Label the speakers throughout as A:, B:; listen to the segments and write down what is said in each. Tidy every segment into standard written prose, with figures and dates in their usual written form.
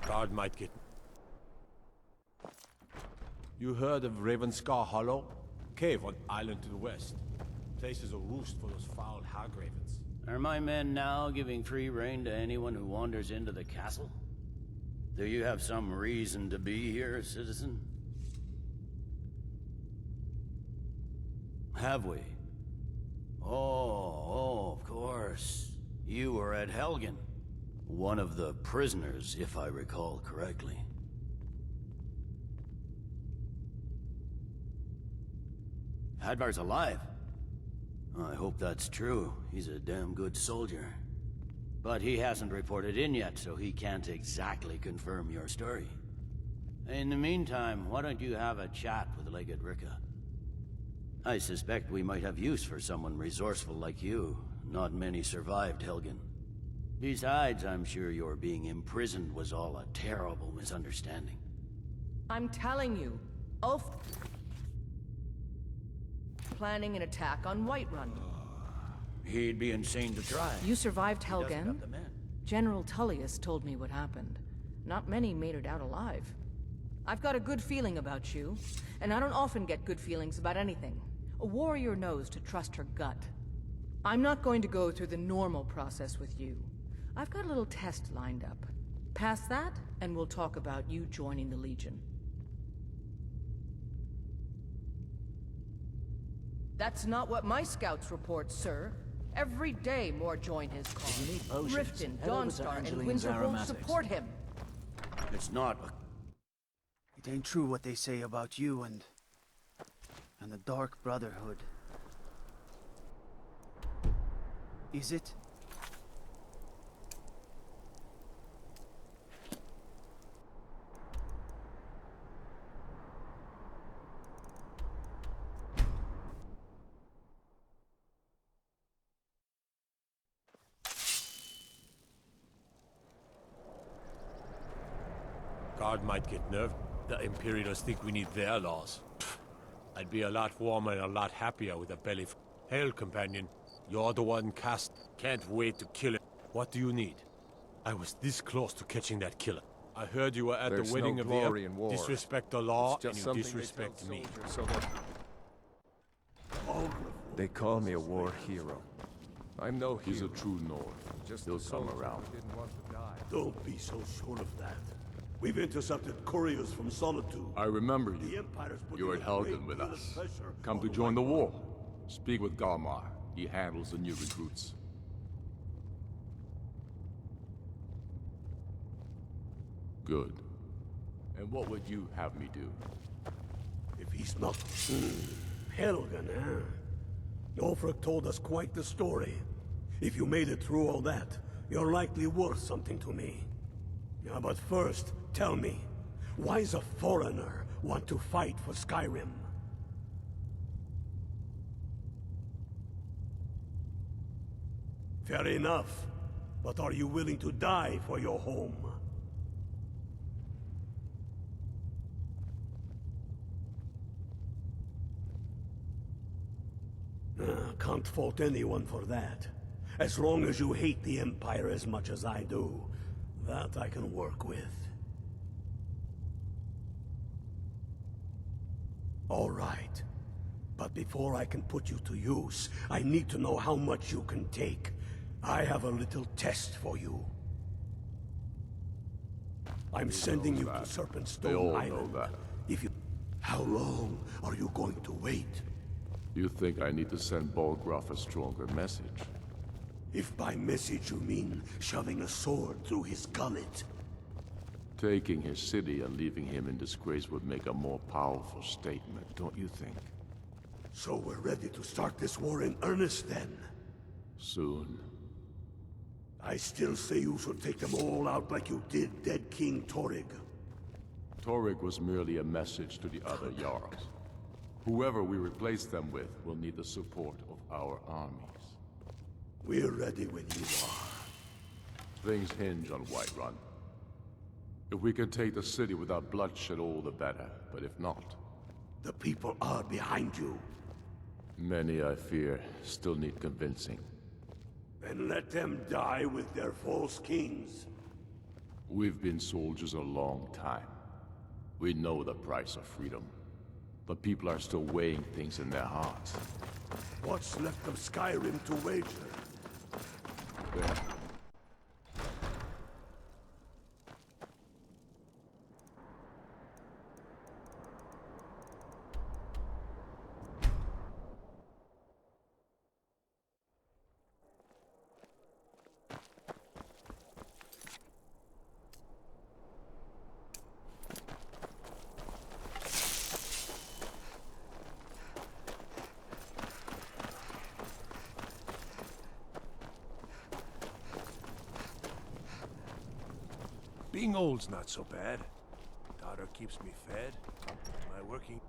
A: Guard might get... You heard of Ravenscar Hollow? Cave on island to the west. Place is a roost for those foul hag ravens.
B: Are my men now giving free rein to anyone who wanders into the castle? Do you have some reason to be here, citizen? Have we? Oh, of course. You were at Helgen. One of the prisoners, if I recall correctly. Hadvar's alive. I hope that's true. He's a damn good soldier. But he hasn't reported in yet, so he can't exactly confirm your story. In the meantime, why don't you have a chat with Legate Ricka? I suspect we might have use for someone resourceful like you. Not many survived Helgen. Besides, I'm sure your being imprisoned was all a terrible misunderstanding.
C: I'm telling you, Ulf planning an attack on Whiterun.
B: He'd be insane to try.
C: You survived
B: He doesn't
C: Helgen?
B: have the men.
C: General Tullius told me what happened. Not many made it out alive. I've got a good feeling about you, and I don't often get good feelings about anything. A warrior knows to trust her gut. I'm not going to go through the normal process with you. I've got a little test lined up. Pass that, and we'll talk about you joining the Legion. That's not what my scouts report, sir. Every day more join his cause.
D: If you need potions,
C: Riften,
D: head over to
C: Dawnstar, and
D: Angeline's
C: Winterhold
D: Aromatics.
C: support him.
B: It's not a...
E: It ain't true what they say about you and the Dark Brotherhood. Is it?
A: Guard might get nerved. The Imperials think we need their laws. Pfft. I'd be a lot warmer and a lot happier with a belly f... Hail, companion. You're the one cast. Can't wait to kill it. What do you need? I was this close to catching that killer. I heard you were at
F: There's
A: the wedding
F: no
A: of
F: glory
A: the...
F: in war.
A: Disrespect the law,
F: It's
A: and
F: just
A: you
F: something they
A: disrespect
F: tell
A: me.
F: soldiers so that... They call me a war hero. I'm no hero.
G: He's a true Nord.
F: Just
G: He'll
F: a
G: come
F: soldier
G: around.
F: who didn't want to die.
H: Don't be so sure of that. We've intercepted couriers from Solitude.
G: I remember
H: The
G: you.
H: Empire's putting
G: You're at
H: a
G: Helgen
H: great
G: with
H: deal of
G: us.
H: pressure
G: Come to
H: on
G: join the
H: Whiterun.
G: war. Speak with Galmar. He handles the new recruits. Good. And what would you have me do?
H: If he's not... Helgen, huh? Ulfric told us quite the story. If you made it through all that, you're likely worth something to me. Yeah, but first, tell me, why does a foreigner want to fight for Skyrim? Fair enough, but are you willing to die for your home? Can't fault anyone for that. As long as you hate the Empire as much as I do, that I can work with. All right. But before I can put you to use, I need to know how much you can take. I have a little test for you. I'm sending you to
G: They
H: Serpentstone
G: all know
H: Island.
G: that.
H: If you... How long are you going to wait?
G: You think I need to send Bolgraf a stronger message?
H: If by message you mean shoving a sword through his gullet.
G: Taking his city and leaving him in disgrace would make a more powerful statement, don't you think?
H: So we're ready to start this war in earnest then?
G: Soon.
H: I still say you should take them all out like you did dead King Torrig.
G: Torrig was merely a message to the other Jarls. Whoever we replace them with will need the support of our armies.
H: We're ready when you are.
G: Things hinge on Whiterun. If we can take the city without bloodshed, all the better. But if not...
H: The people are behind you.
G: Many, I fear, still need convincing.
H: Then let them die with their false kings.
G: We've been soldiers a long time. We know the price of freedom. But people are still weighing things in their hearts.
H: What's left of Skyrim to wager?
G: Well,
A: Being old's not so bad. Daughter keeps me fed. My working...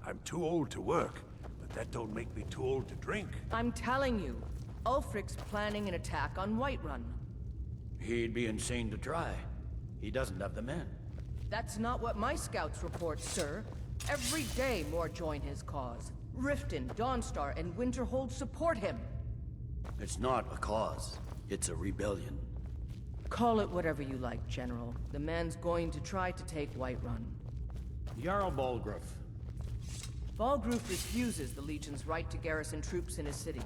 A: I'm too old to work, but that don't make me too old to drink.
C: I'm telling you, Ulfric's planning an attack on Whiterun.
B: He'd be insane to try. He doesn't have the men.
C: That's not what my scouts report, sir. Every day more join his cause. Riften, Dawnstar, and Winterhold support him.
B: It's not a cause. It's a rebellion.
C: Call it whatever you like, General. The man's going to try to take Whiterun.
B: Jarl Balgruuf.
C: Balgruuf refuses the Legion's right to garrison troops in his city.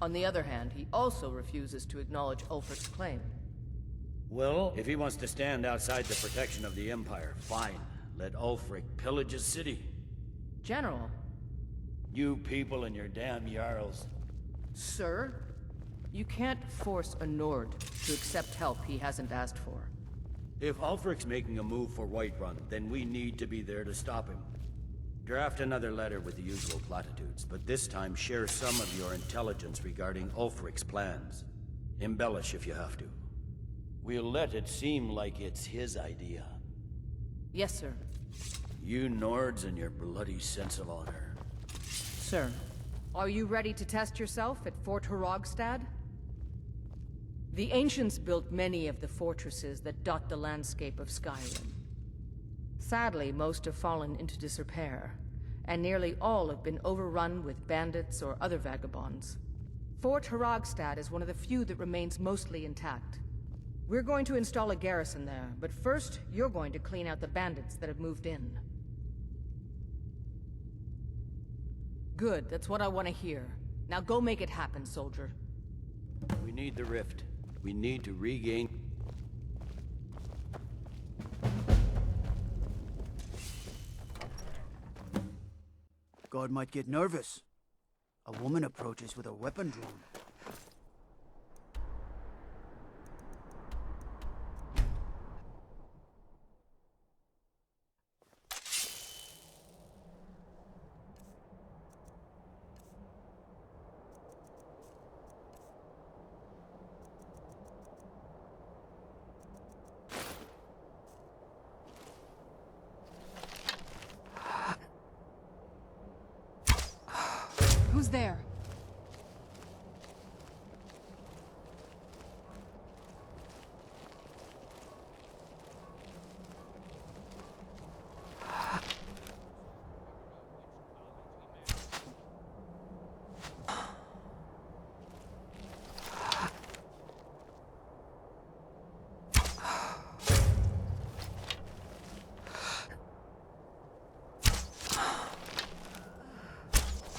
C: On the other hand, he also refuses to acknowledge Ulfric's claim.
B: Well, if he wants to stand outside the protection of the Empire, fine. Let Ulfric pillage his city.
C: General.
B: You people and your damn Jarls.
C: Sir? You can't force a Nord to accept help he hasn't asked for.
B: If Ulfric's making a move for Whiterun, then we need to be there to stop him. Draft another letter with the usual platitudes, but this time share some of your intelligence regarding Ulfric's plans. Embellish if you have to. We'll let it seem like it's his idea.
C: Yes, sir.
B: You Nords and your bloody sense of honor.
C: Sir. Are you ready to test yourself at Fort Horogstad? The Ancients built many of the fortresses that dot the landscape of Skyrim. Sadly, most have fallen into disrepair, and nearly all have been overrun with bandits or other vagabonds. Fort Horogstad is one of the few that remains mostly intact. We're going to install a garrison there, but first, you're going to clean out the bandits that have moved in. Good, that's what I want to hear. Now go make it happen, soldier.
B: We need the rift. We need to regain...
E: God might get nervous. A woman approaches with a weapon drawn.
D: Who's there?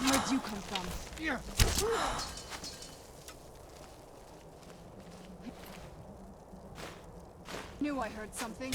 D: Where'd you come from? Knew I heard something.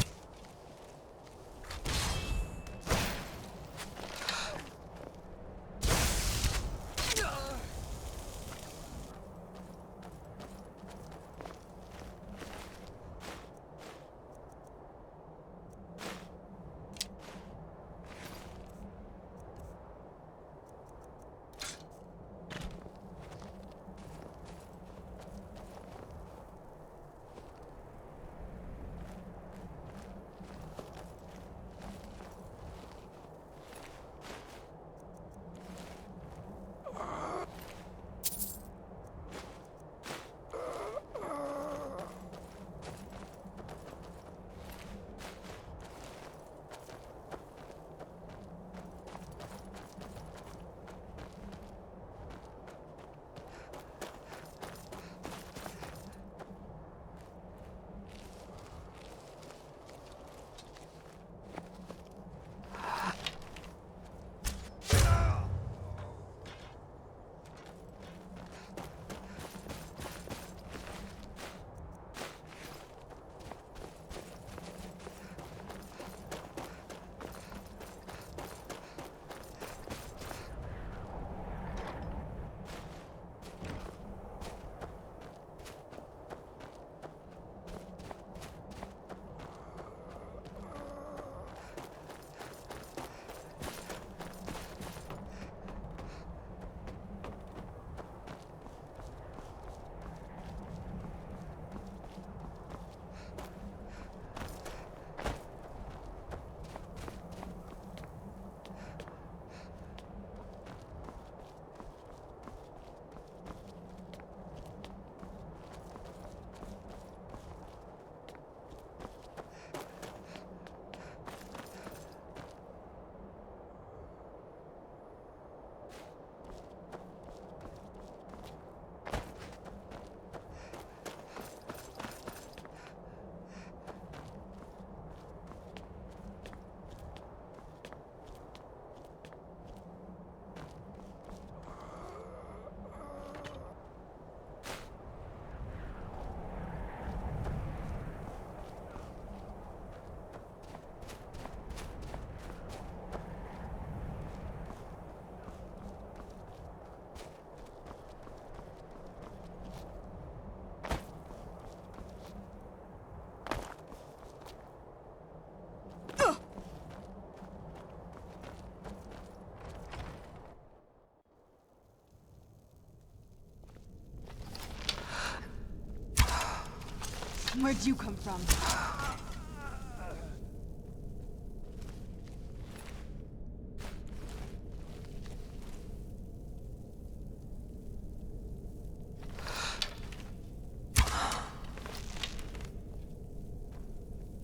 D: Where'd you come from?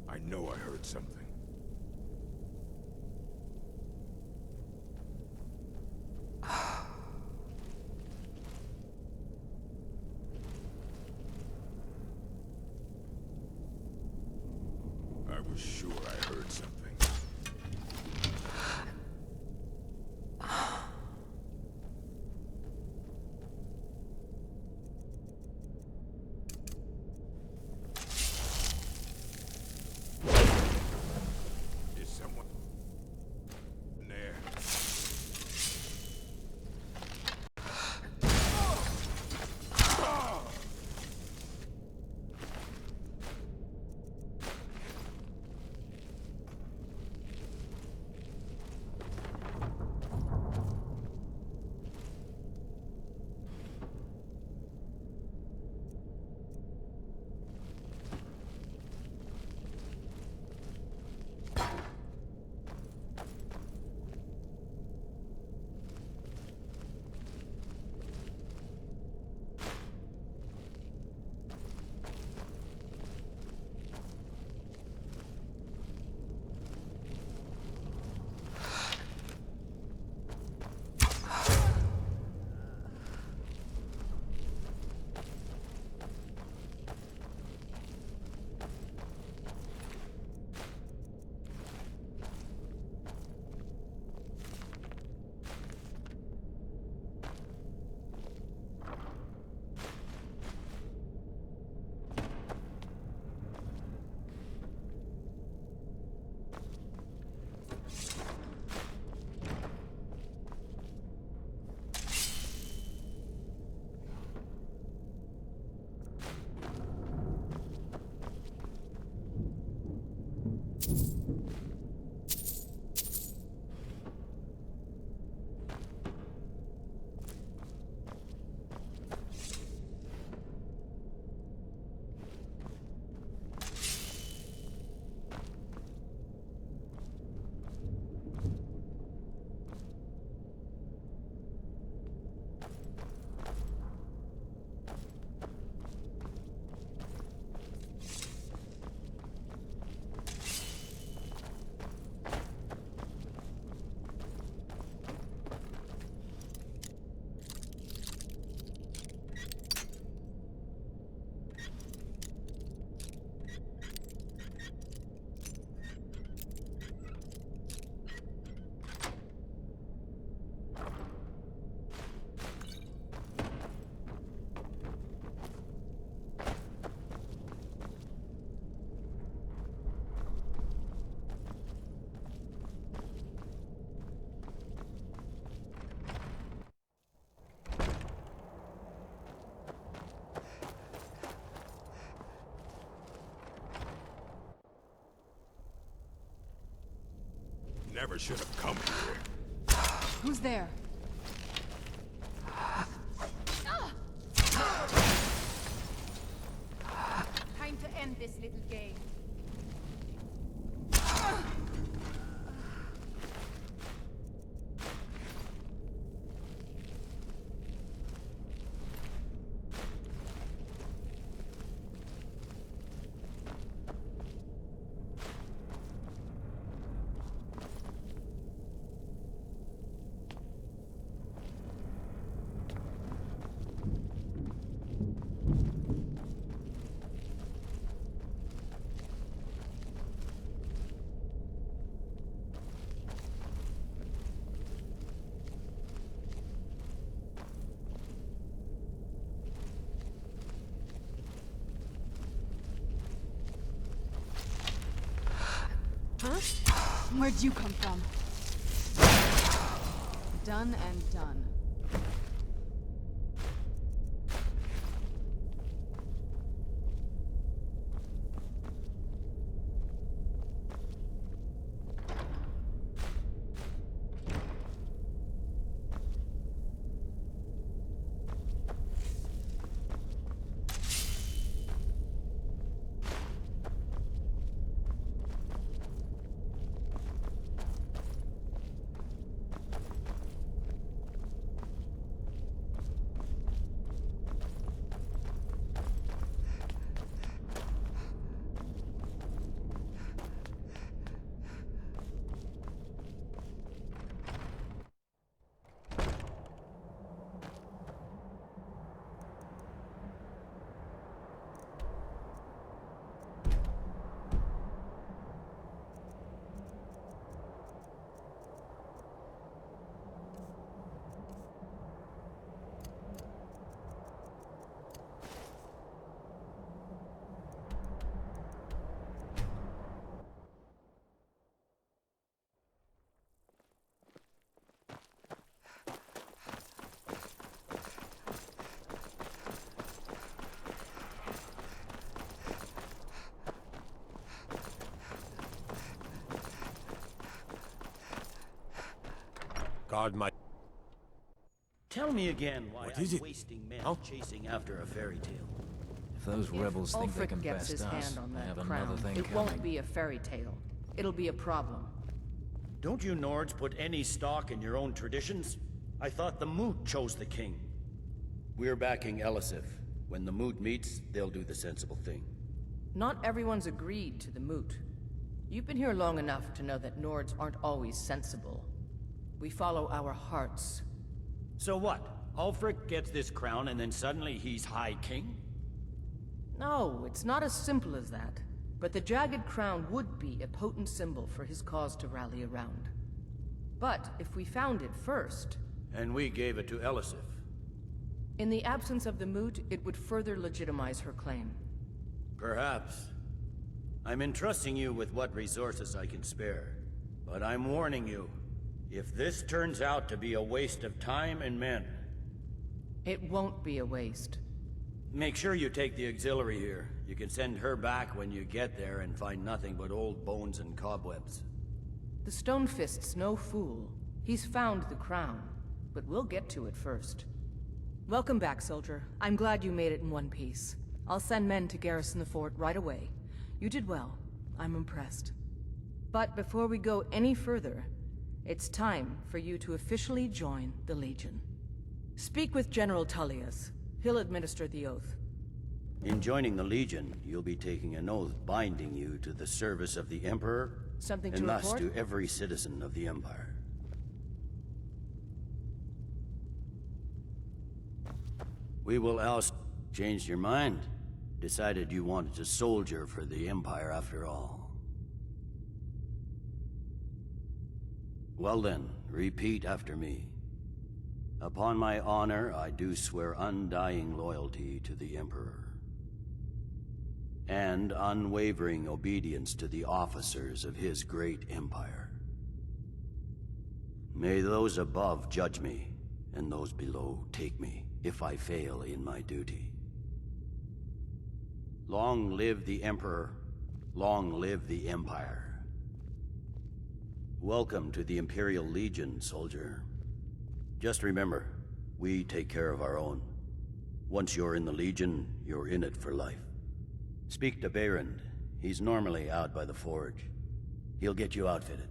I: I know I heard something. I was sure I heard something. Is someone there? Never should have come here.
D: Who's there?
J: Time to end this little game.
D: Where'd you come from? Done and done.
A: Guard my...
B: Tell me again why
A: What is
B: I'm
A: it?
B: wasting men
A: Oh.
B: chasing after a fairy tale.
K: If those rebels think they
C: Ulfric
K: can
C: gets
K: best
C: his
K: us,
C: hand on
K: they
C: that
K: have
C: crown,
K: another thing
C: it
K: coming.
C: won't be a fairy tale. It'll be a problem.
B: Don't you Nords put any stock in your own traditions? I thought the Moot chose the king. We're backing Elisif. When the Moot meets, they'll do the sensible thing.
C: Not everyone's agreed to the moot. You've been here long enough to know that Nords aren't always sensible. We follow our hearts.
B: So what? Ulfric gets this crown and then suddenly he's High King?
C: No, it's not as simple as that. But the jagged crown would be a potent symbol for his cause to rally around. But if we found it first...
B: And we gave it to Elisif.
C: In the absence of the moot, it would further legitimize her claim.
B: Perhaps. I'm entrusting you with what resources I can spare. But I'm warning you, if this turns out to be a waste of time and men...
C: It won't be a waste.
B: Make sure you take the auxiliary here. You can send her back when you get there and find nothing but old bones and cobwebs.
C: The Stonefist's no fool. He's found the crown, but we'll get to it first. Welcome back, soldier. I'm glad you made it in one piece. I'll send men to garrison the fort right away. You did well. I'm impressed. But before we go any further, it's time for you to officially join the Legion. Speak with General Tullius. He'll administer the oath.
B: In joining the Legion, you'll be taking an oath binding you to the service of the Emperor,
C: Something to
B: and thus
C: report?
B: to every citizen of the Empire. We will oust... Changed your mind? Decided you wanted to soldier for the Empire after all. Well then, repeat after me. Upon my honor, I do swear undying loyalty to the Emperor. And unwavering obedience to the officers of his great empire. May those above judge me, and those below take me, if I fail in my duty. Long live the Emperor, long live the Empire. Welcome to the Imperial Legion, soldier. Just remember, we take care of our own. Once you're in the Legion, you're in it for life. Speak to Behrend. He's normally out by the forge. He'll get you outfitted.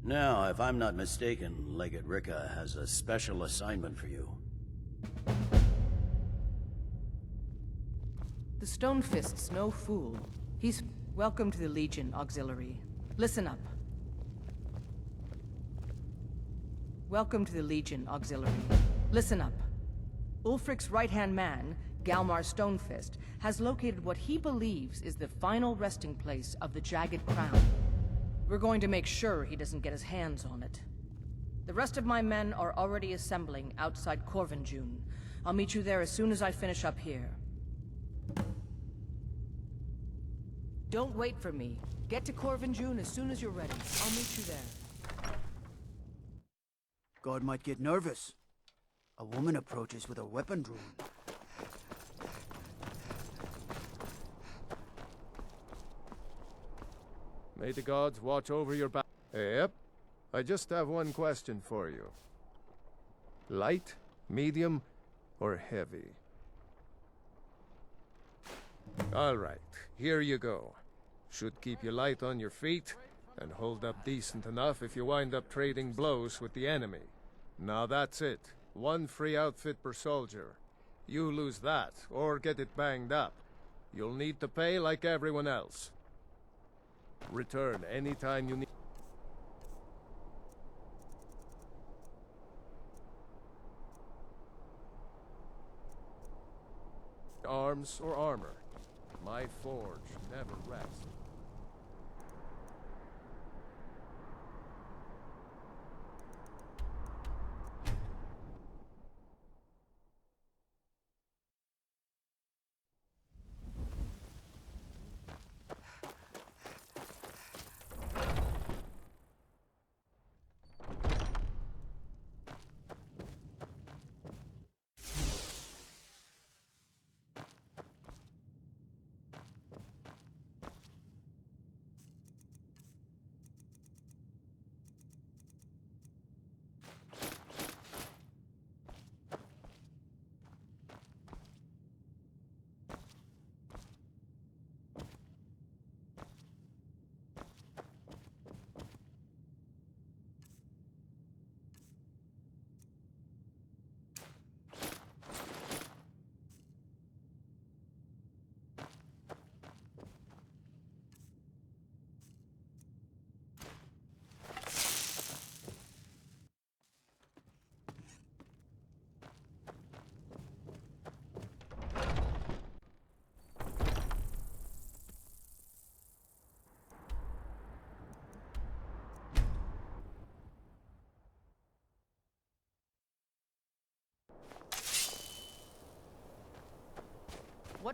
B: Now, if I'm not mistaken, Legate Ricka has a special assignment for you.
C: The Stonefist's no fool. He's... Welcome to the Legion, Auxiliary. Listen up. Welcome to the Legion, Auxiliary. Listen up. Ulfric's right-hand man, Galmar Stonefist, has located what he believes is the final resting place of the Jagged Crown. We're going to make sure he doesn't get his hands on it. The rest of my men are already assembling outside Corvinjune. I'll meet you there as soon as I finish up here. Don't wait for me. Get to Corvinjune as soon as you're ready. I'll meet you there.
E: God might get nervous. A woman approaches with a weapon drawn.
F: May the gods watch over your back. Yep. I just have one question for you. Light, medium, or heavy? All right, here you go. Should keep you light on your feet, and hold up decent enough if you wind up trading blows with the enemy. Now that's it. One free outfit per soldier. You lose that, or get it banged up, you'll need to pay like everyone else. Return anytime you need. Arms or armor. My forge never rests.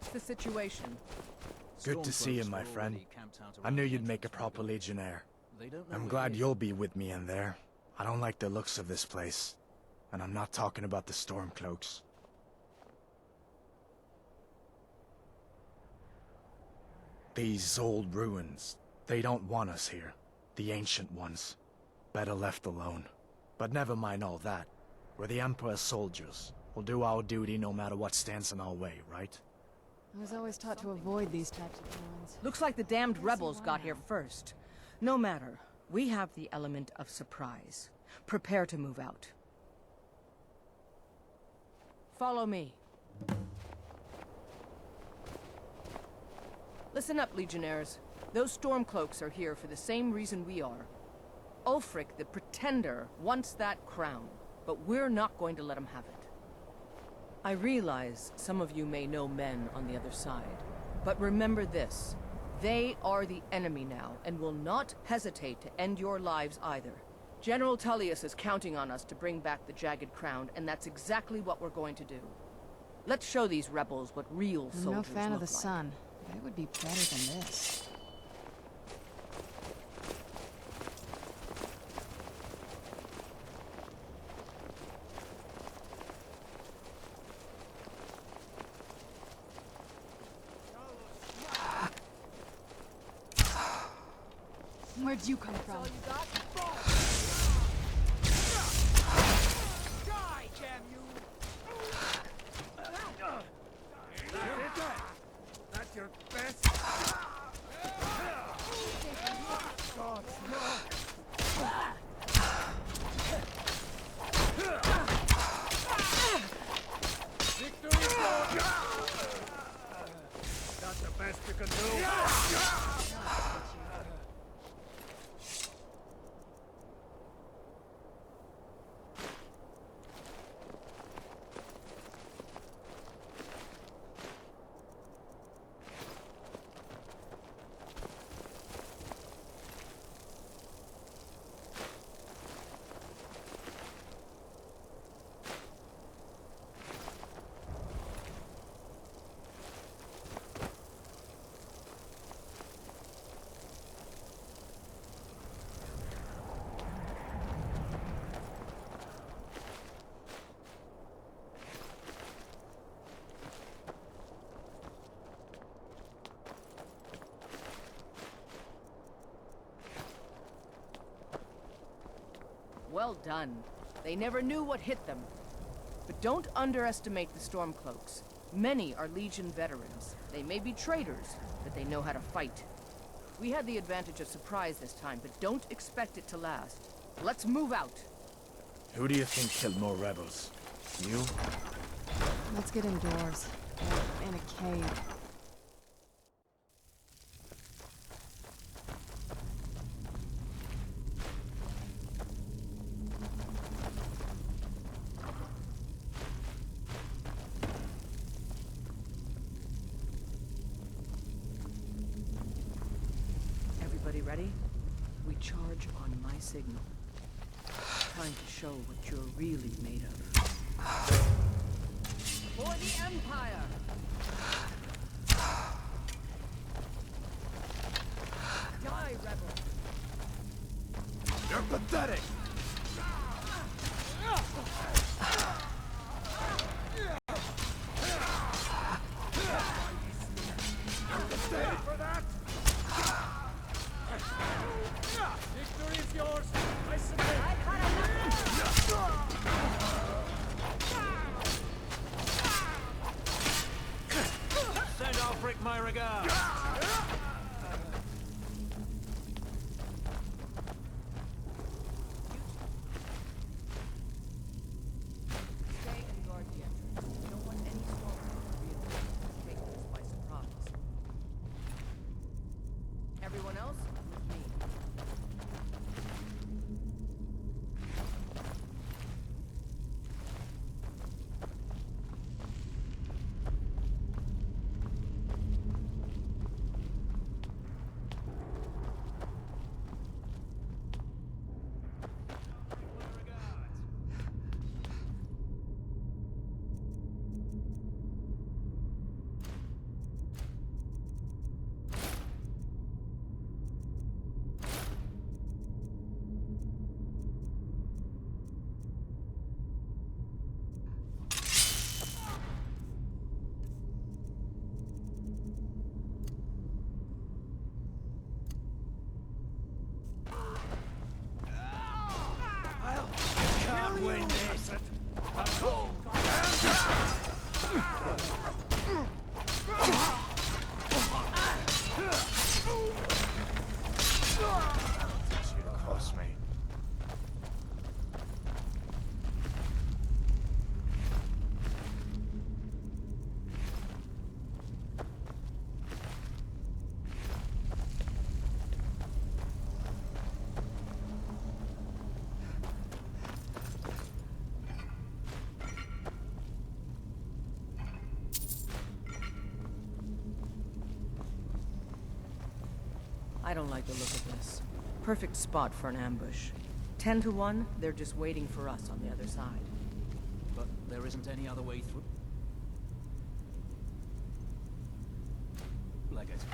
C: What's the situation?
K: Good to see you, my friend. I knew you'd make a proper legionnaire. I'm glad you'll be with me in there. I don't like the looks of this place. And I'm not talking about the Stormcloaks. These old ruins, they don't want us here. The ancient ones. Better left alone. But never mind all that. We're the Emperor's soldiers. We'll do our duty no matter what stands in our way, right?
D: I was always taught to avoid these types of ruins.
C: Looks like the damned rebels got here first. No matter. We have the element of surprise. Prepare to move out. Follow me. Listen up, Legionnaires. Those Stormcloaks are here for the same reason we are. Ulfric, the Pretender, wants that crown, but we're not going to let him have it. I realize some of you may know men on the other side, but remember this. They are the enemy now, and will not hesitate to end your lives either. General Tullius is counting on us to bring back the Jagged Crown, and that's exactly what we're going to do. Let's show these rebels what real soldiers look like.
D: I'm no fan of the sun, but it would be better than this. Where'd you come from?
I: Die, damn you! That's your best. God, no! Victory is yours! That's the best you can do.
C: Well done. They never knew what hit them. But don't underestimate the Stormcloaks. Many are Legion veterans. They may be traitors, but they know how to fight. We had the advantage of surprise this time, but don't expect it to last. Let's move out.
K: Who do you think killed more rebels? You?
D: Let's get indoors. Or in a cave.
C: Everybody ready? We charge on my signal. Time to show what you're really made of. For the Empire! Die, rebel!
I: You're pathetic! Stay for that! Victory is yours! I submit!
A: Send Ulfric my regards.
C: Stay and guard the entrance. We don't want any stormtroopers to take this by surprise. Everyone else, with me. I don't like the look of this. Perfect spot for an ambush. 10 to 1, they're just waiting for us on the other side.
L: But there isn't any other way through. Like I said.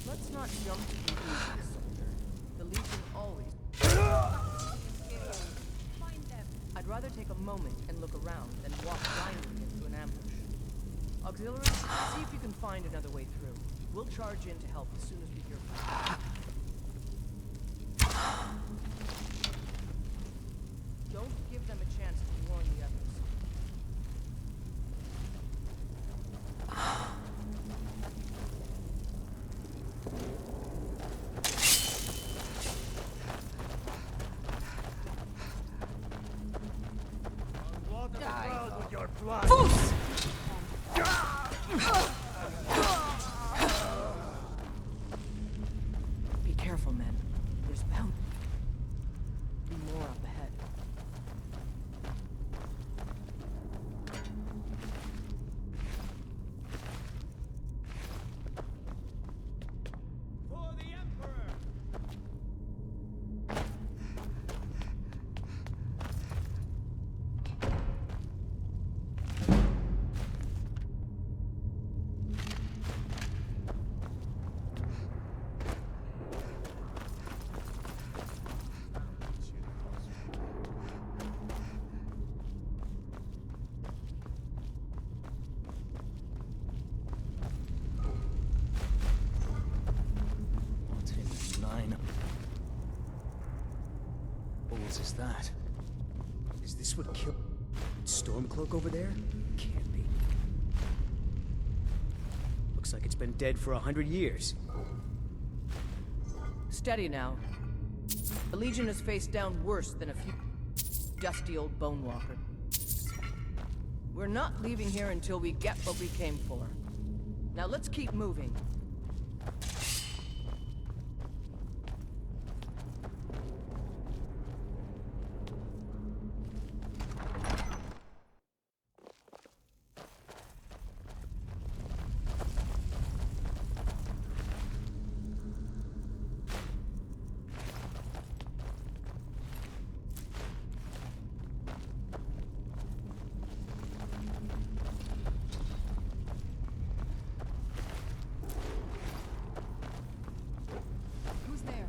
C: Let's not jump to conclusions, soldier. The Legion always...
J: Find them.
C: I'd rather take a moment and look around than walk blindly into an ambush. Auxiliary, see if you can find another way through. We'll charge in to help as soon as we hear from you. Don't give them a chance to warn the others. Foos! Be careful, men. There's bound to be more up ahead.
I: For the Emperor!
L: What in the nine balls is that? Is this what killed Stormcloak over there? Can't be. Looks like it's been dead for 100 years.
C: Steady now. The Legion has faced down worse than a few dusty old bone walker. We're not leaving here until we get what we came for. Now let's keep moving.
J: Who's there?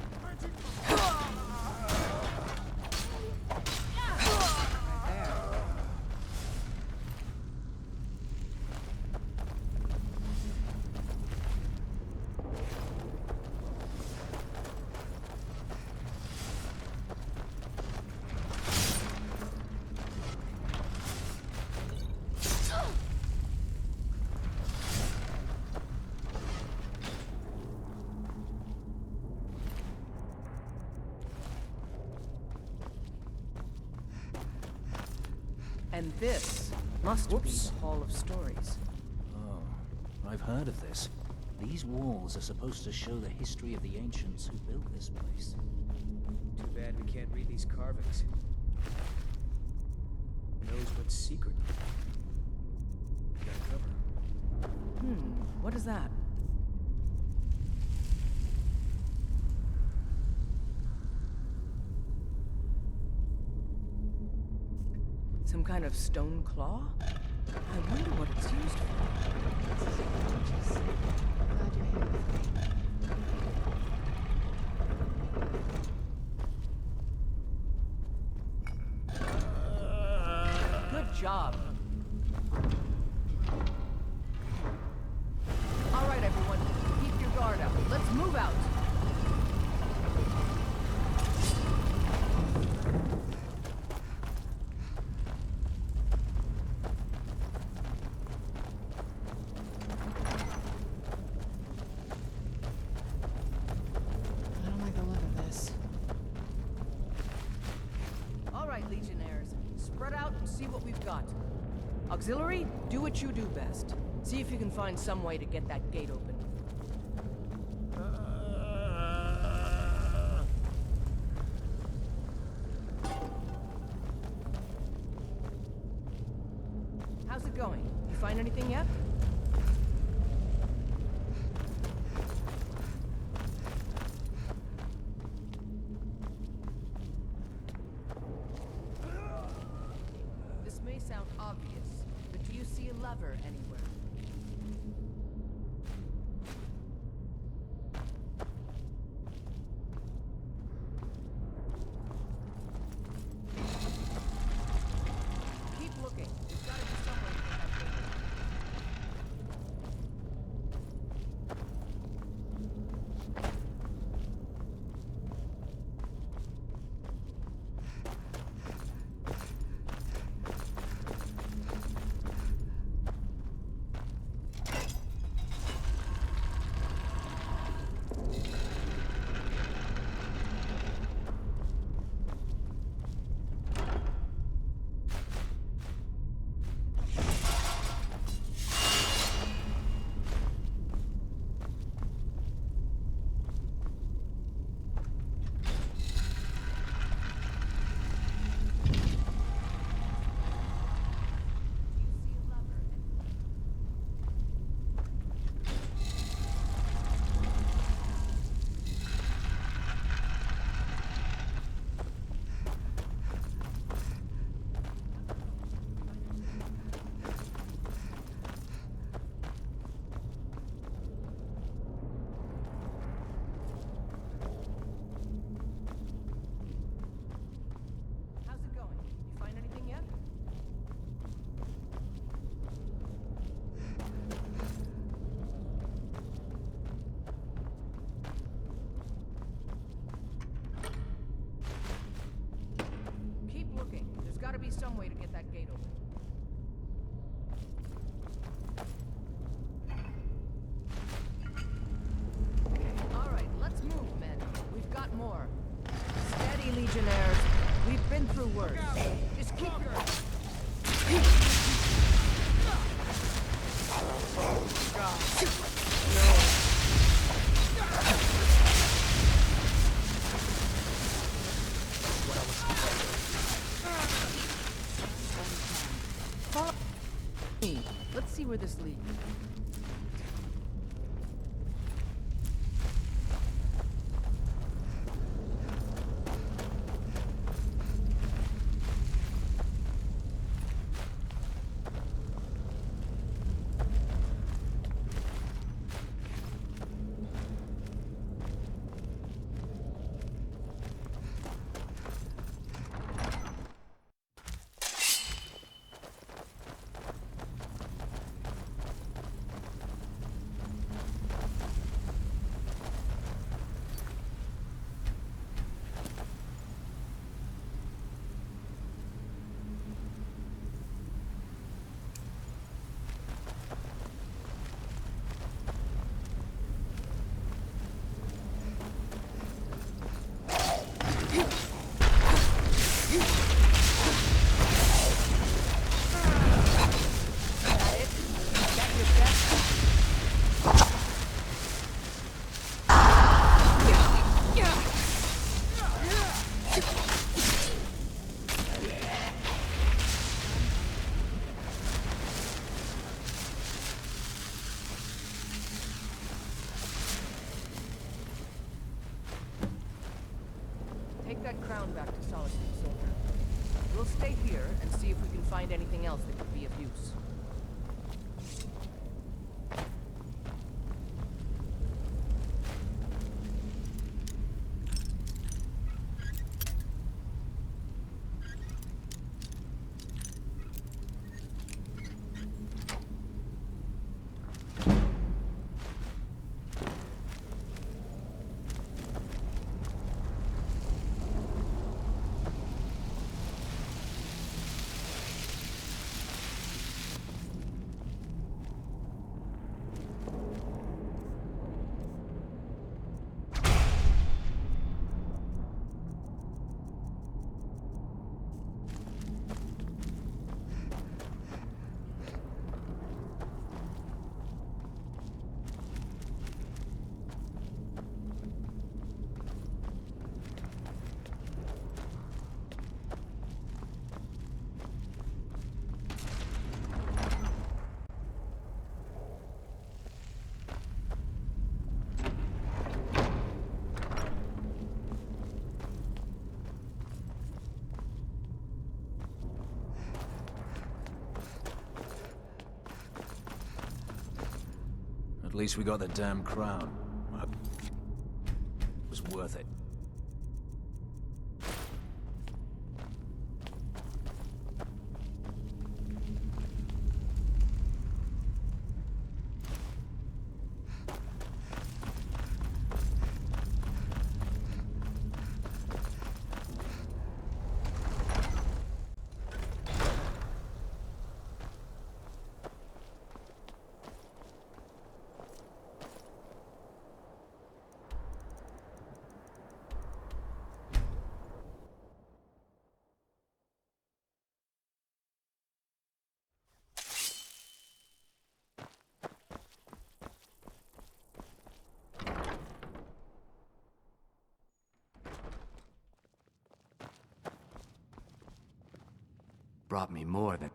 C: And this must be the Hall of Stories.
L: Oh, I've heard of this. These walls are supposed to show the history of the ancients who built this place. Too bad we can't read these carvings. Who knows what secret? We gotta cover.
C: What is that? Some kind of stone claw? I wonder what it's used for.
D: This is gorgeous. Glad you're here with me.
C: Good job. All right, everyone. Keep your guard up. Let's move out.
D: I don't like the look of this.
C: All right, Legionnaires. Spread out and see what we've got. Auxiliary, do what you do best. See if you can find some way to get that gate open. How's it going? You find anything yet? lover anywhere? Keep looking. There's gotta be somewhere to get that thing. How's it going? You find anything yet? Keep looking. There's gotta be some way to get that gate open. Alright, let's move, men. We've got more. Steady, Legionnaires. We've been through worse. Just keep your... Follow me. Let's see where this leads. Take that crown back to Solitude, soldier. We'll stay here and see if we can find anything else that could be of use.
L: At least we got the damn crown. It was worth it.
B: Brought me more than...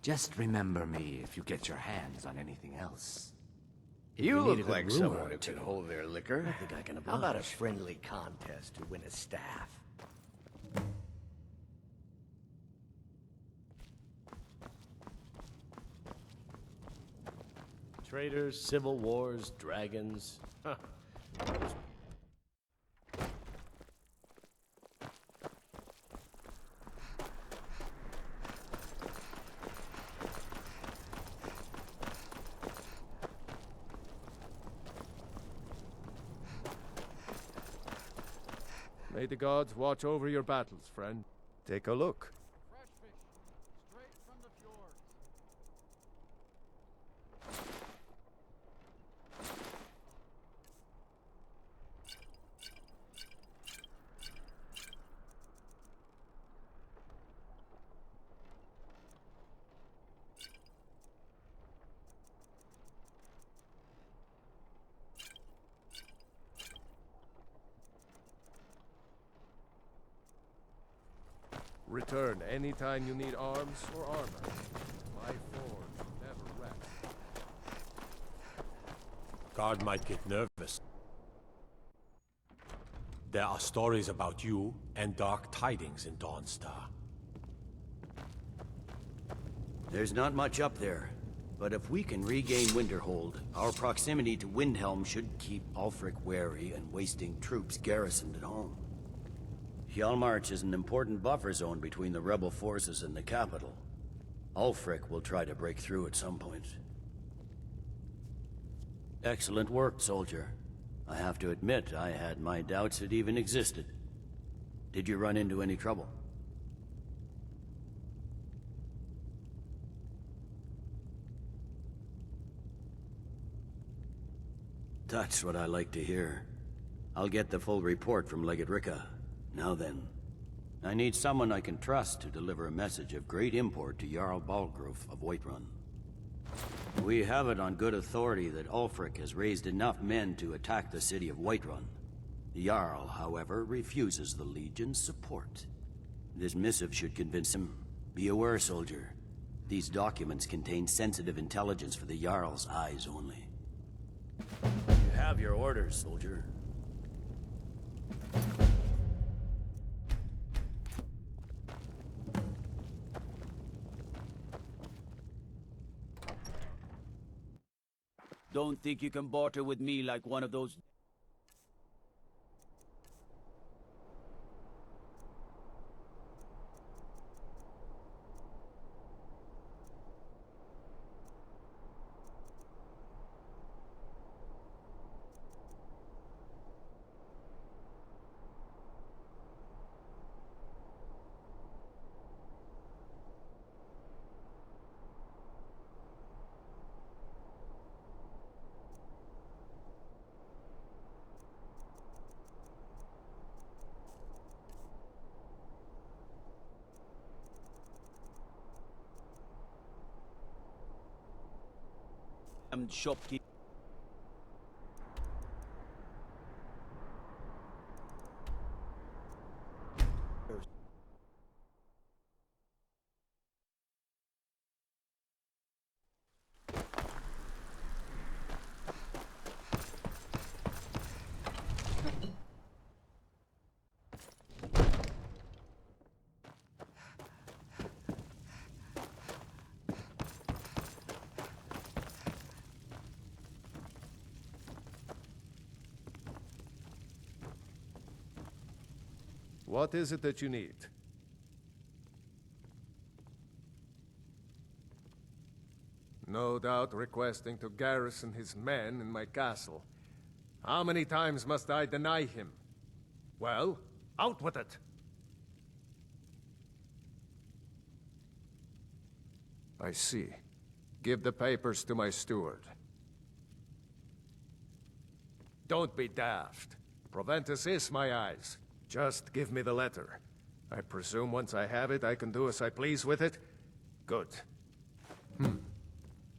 B: Just remember me if you get your hands on anything else.
M: You
B: We need
M: look
B: a
M: like
B: good
M: someone
B: rumor
M: who
B: or
M: can
B: two.
M: hold their liquor.
B: I think I can
M: How about a
B: oblige.
M: friendly contest to win a staff?
N: Traitors, civil wars, dragons. Huh.
F: May the gods watch over your battles, friend. Take a look.
I: Fresh fish, straight from the fjords.
F: Return anytime you need arms or armor. My forge never rests.
A: Guard might get nervous. There are stories about you and dark tidings in Dawnstar.
B: There's not much up there, but if we can regain Winterhold, our proximity to Windhelm should keep Ulfric wary and wasting troops garrisoned at home. Hjalmarch is an important buffer zone between the rebel forces and the capital. Ulfric will try to break through at some point. Excellent work, soldier. I have to admit, I had my doubts it even existed. Did you run into any trouble? That's what I like to hear. I'll get the full report from Legate Ricca. Now then, I need someone I can trust to deliver a message of great import to Jarl Balgruf of Whiterun. We have it on good authority that Ulfric has raised enough men to attack the city of Whiterun. The Jarl, however, refuses the Legion's support. This missive should convince him. Be aware, soldier. These documents contain sensitive intelligence for the Jarl's eyes only. You have your orders, soldier.
O: Don't think you can barter with me like one of those... shopkeeper.
F: What is it that you need? No doubt requesting to garrison his men in my castle. How many times must I deny him? Well, out with it! I see. Give the papers to my steward. Don't be daft. Proventus is my eyes. Just give me the letter. I presume once I have it, I can do as I please with it? Good.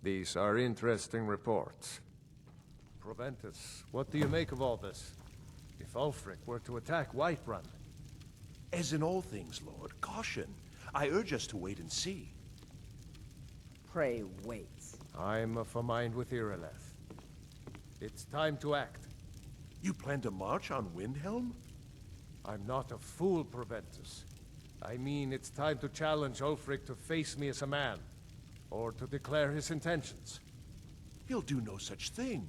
F: These are interesting reports. Proventus, what do you make of all this? If Ulfric were to attack Whiterun?
P: As in all things, Lord, caution. I urge us to wait and see.
Q: Pray wait.
F: I'm of a mind with Irileth. It's time to act.
P: You plan to march on Windhelm?
F: I'm not a fool, Proventus. I mean, it's time to challenge Ulfric to face me as a man, or to declare his intentions.
P: He'll do no such thing.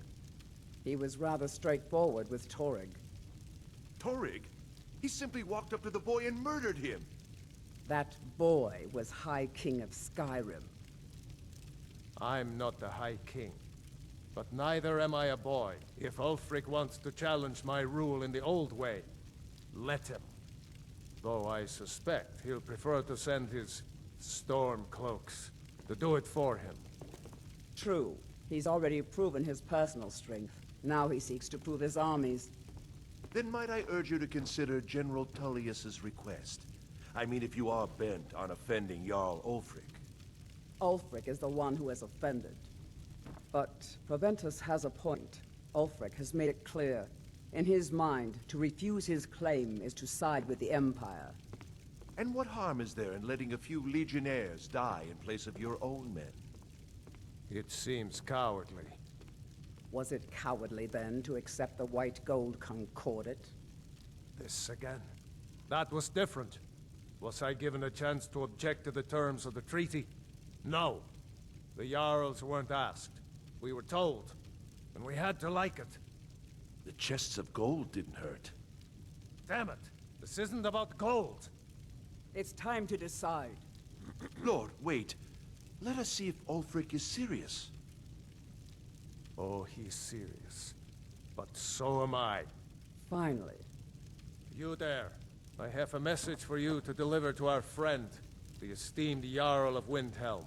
Q: He was rather straightforward with Torrig.
P: Torrig? He simply walked up to the boy and murdered him.
Q: That boy was High King of Skyrim.
F: I'm not the High King, but neither am I a boy. If Ulfric wants to challenge my rule in the old way, let him. Though I suspect he'll prefer to send his storm cloaks to do it for him.
Q: True. He's already proven his personal strength. Now he seeks to prove his armies.
P: Then might I urge you to consider General Tullius's request? I mean, if you are bent on offending Jarl Ulfric.
Q: Ulfric is the one who has offended. But Proventus has a point. Ulfric has made it clear. In his mind, to refuse his claim is to side with the Empire.
P: And what harm is there in letting a few legionnaires die in place of your own men?
F: It seems cowardly.
Q: Was it cowardly, then, to accept the white gold concordat?
F: This again. That was different. Was I given a chance to object to the terms of the treaty? No. The Jarls weren't asked. We were told. And we had to like it.
P: The chests of gold didn't hurt.
F: Damn it! This isn't about gold!
Q: It's time to decide.
P: Lord, wait. Let us see if Ulfric is serious.
F: Oh, he's serious. But so am I.
Q: Finally.
F: You there. I have a message for you to deliver to our friend, the esteemed Jarl of Windhelm.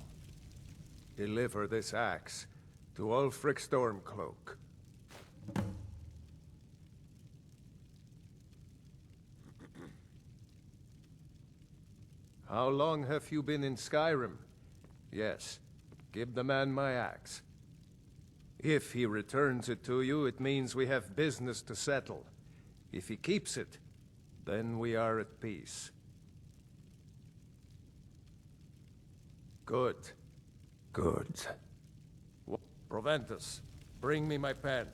F: Deliver this axe to Ulfric Stormcloak. How long have you been in Skyrim? Yes. Give the man my axe. If he returns it to you, it means we have business to settle. If he keeps it, then we are at peace. Good. Good. Proventus, bring me my pen.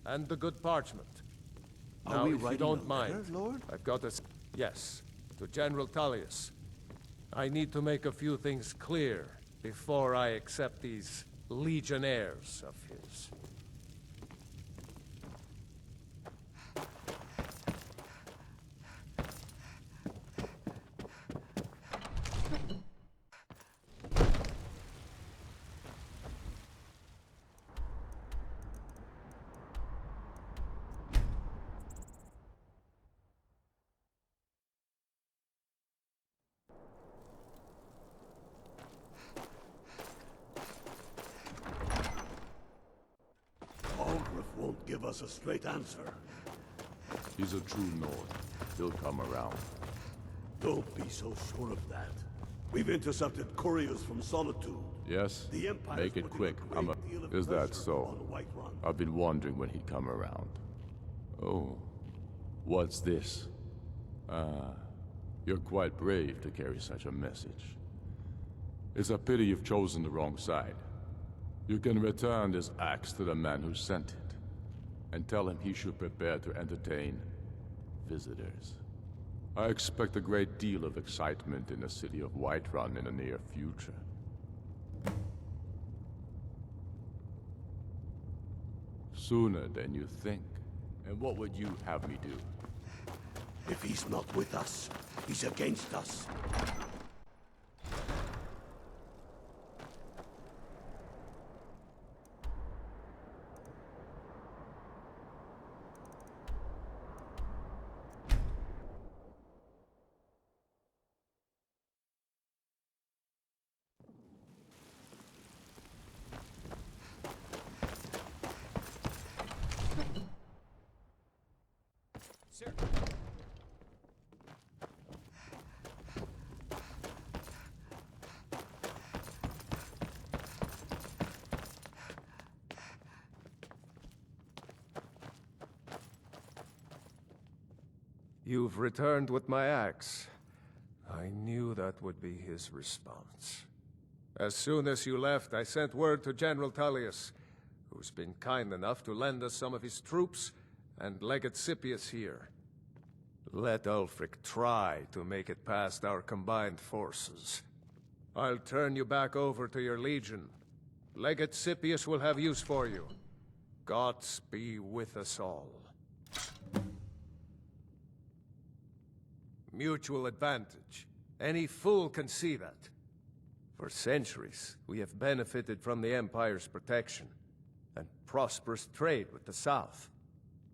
F: And the good parchment. Now, if you don't mind,
P: Lord?
F: I've got a... Yes, to General Tullius. I need to make a few things clear before I accept these legionnaires of his.
H: Won't give us a straight answer.
G: He's a true Nord. He'll come around.
H: Don't be so sure of that. We've intercepted couriers from Solitude.
G: Yes?
H: The Empire's
G: Make it
H: putting
G: quick.
H: a great deal of
G: Is that
H: pressure
G: so?
H: on Whiterun.
G: I've been wondering when he'd come around. Oh. What's this? Ah. You're quite brave to carry such a message. It's a pity you've chosen the wrong side. You can return this axe to the man who sent it, and tell him he should prepare to entertain visitors. I expect a great deal of excitement in the city of Whiterun in the near future. Sooner than you think. And what would you have me do?
H: If he's not with us, he's against us.
I: Sir.
F: You've returned with my axe. I knew that would be his response. As soon as you left, I sent word to General Tullius, who's been kind enough to lend us some of his troops, and Legate Scipius here. Let Ulfric try to make it past our combined forces. I'll turn you back over to your legion. Legate Scipius will have use for you. Gods be with us all. Mutual advantage. Any fool can see that. For centuries, we have benefited from the Empire's protection and prosperous trade with the South.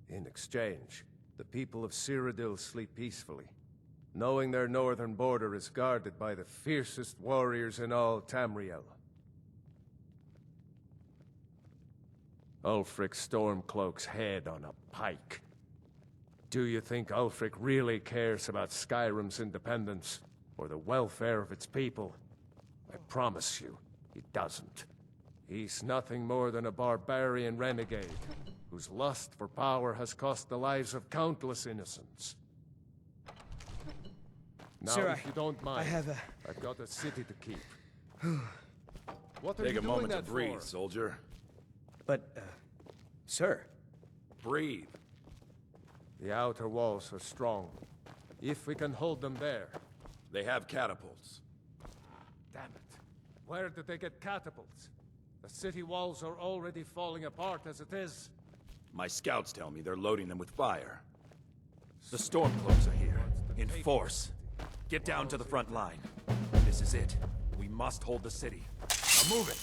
F: In exchange, the people of Cyrodiil sleep peacefully, knowing their northern border is guarded by the fiercest warriors in all Tamriel. Ulfric Stormcloak's head on a pike. Do you think Ulfric really cares about Skyrim's independence, or the welfare of its people? I promise you, he doesn't. He's nothing more than a barbarian renegade, whose lust for power has cost the lives of countless innocents. Now,
R: Sir,
F: if you don't mind, I've got a city to keep. What are
R: Take
F: you
R: a
F: doing
R: moment
F: that
R: to breathe,
F: for?
R: soldier. But, sir. Breathe.
F: The outer walls are strong. If we can hold them there.
R: They have catapults.
F: Damn it. Where did they get catapults? The city walls are already falling apart as it is.
R: My scouts tell me they're loading them with fire. The Stormcloaks are here, in force. Get down to the front line. This is it. We must hold the city. Now move it!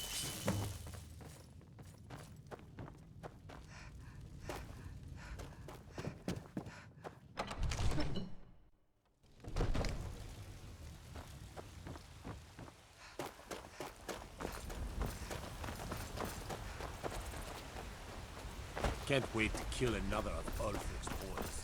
A: Can't wait to kill another of Ulfric's boys.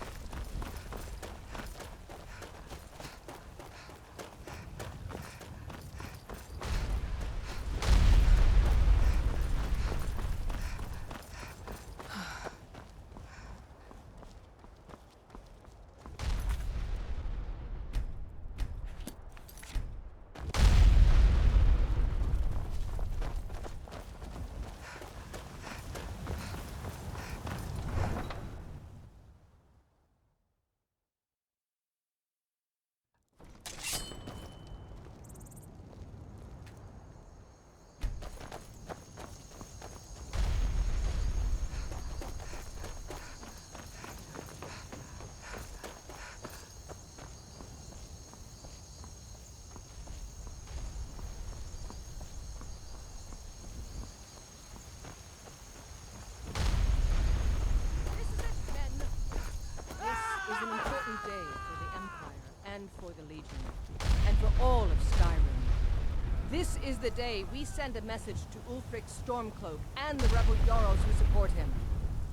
C: Is an important day for the Empire and for the Legion, and for all of Skyrim. This is the day we send a message to Ulfric Stormcloak and the rebel Jarls who support him.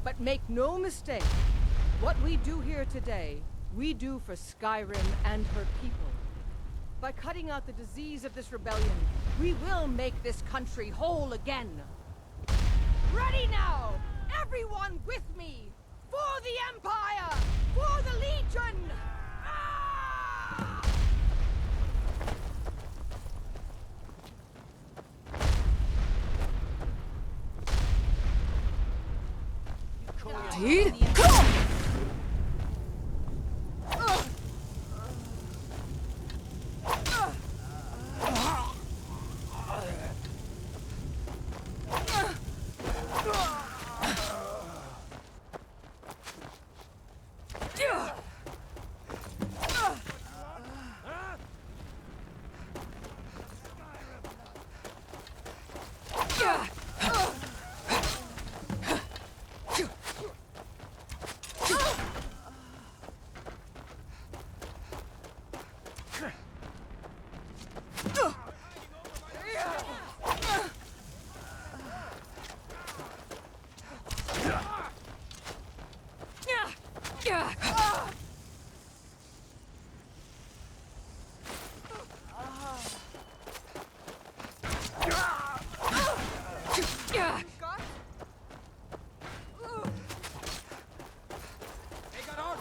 C: But make no mistake, what we do here today, we do for Skyrim and her people. By cutting out the disease of this rebellion, We will make this country whole again. Ready now! Everyone with me! For the Empire! For the Legion!
Q: Teed, come on!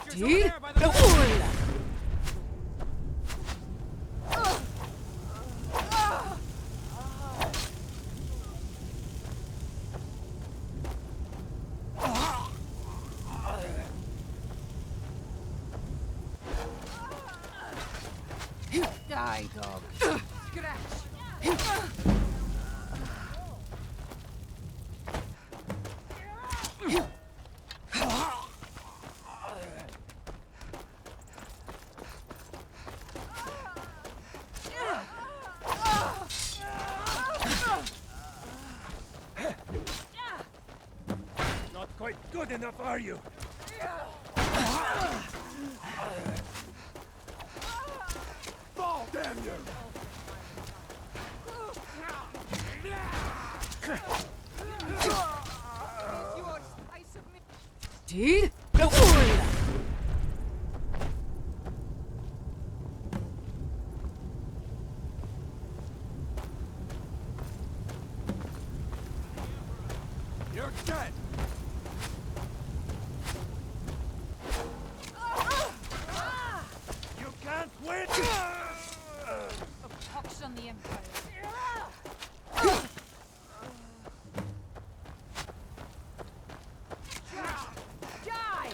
C: Teed, die, dog.
I: Not quite good enough, are you?
H: Fall, damn you!
Q: Teed,
I: You're dead! You can't win!
J: A pox on the Empire.
C: Die!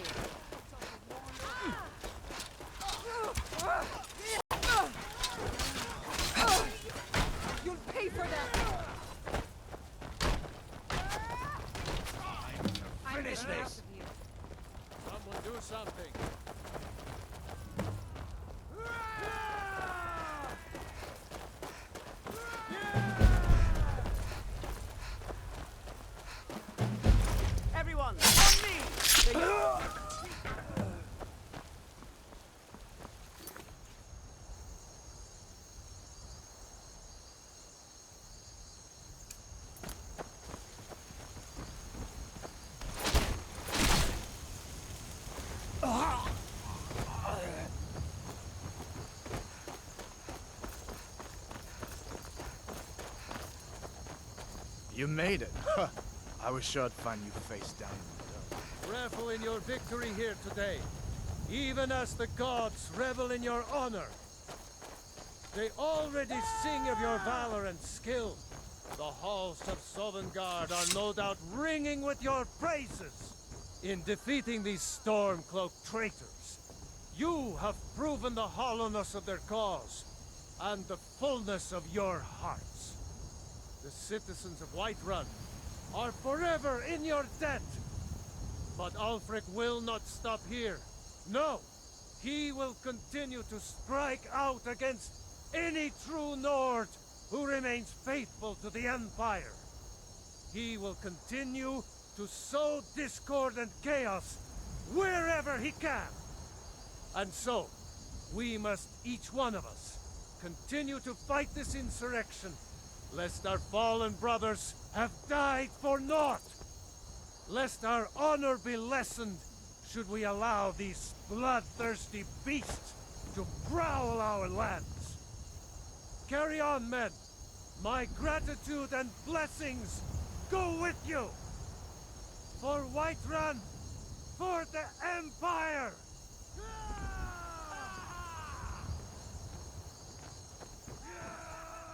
C: You'll pay for that!
I: Finish this! Someone do something!
O: Everyone, on me!
K: You made it. Huh. I was sure I'd find you face down in the dirt.
I: Revel in your victory here today, even as the gods revel in your honor. They already sing of your valor and skill. The halls of Sovngarde are no doubt ringing with your praises. In defeating these storm-cloaked traitors, you have proven the hollowness of their cause, and the fullness of your hearts. The citizens of Whiterun are forever in your debt. But Ulfric will not stop here. No! He will continue to strike out against any true Nord who remains faithful to the Empire. He will continue to sow discord and chaos wherever he can. And so, we must, each one of us, continue to fight this insurrection, lest our fallen brothers have died for naught. Lest our honor be lessened, should we allow these bloodthirsty beasts to prowl our lands. Carry on, men. My gratitude and blessings go with you! For Whiterun! For the Empire!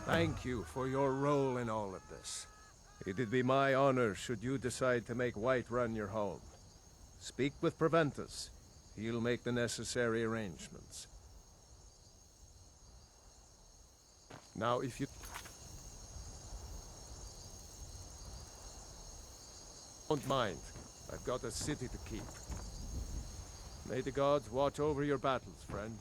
F: Thank you for your role in all of this. It'd be my honor should you decide to make Whiterun your home. Speak with Preventus. He'll make the necessary arrangements. Now, if you don't mind, I've got a city to keep. May the gods watch over your battles, friend.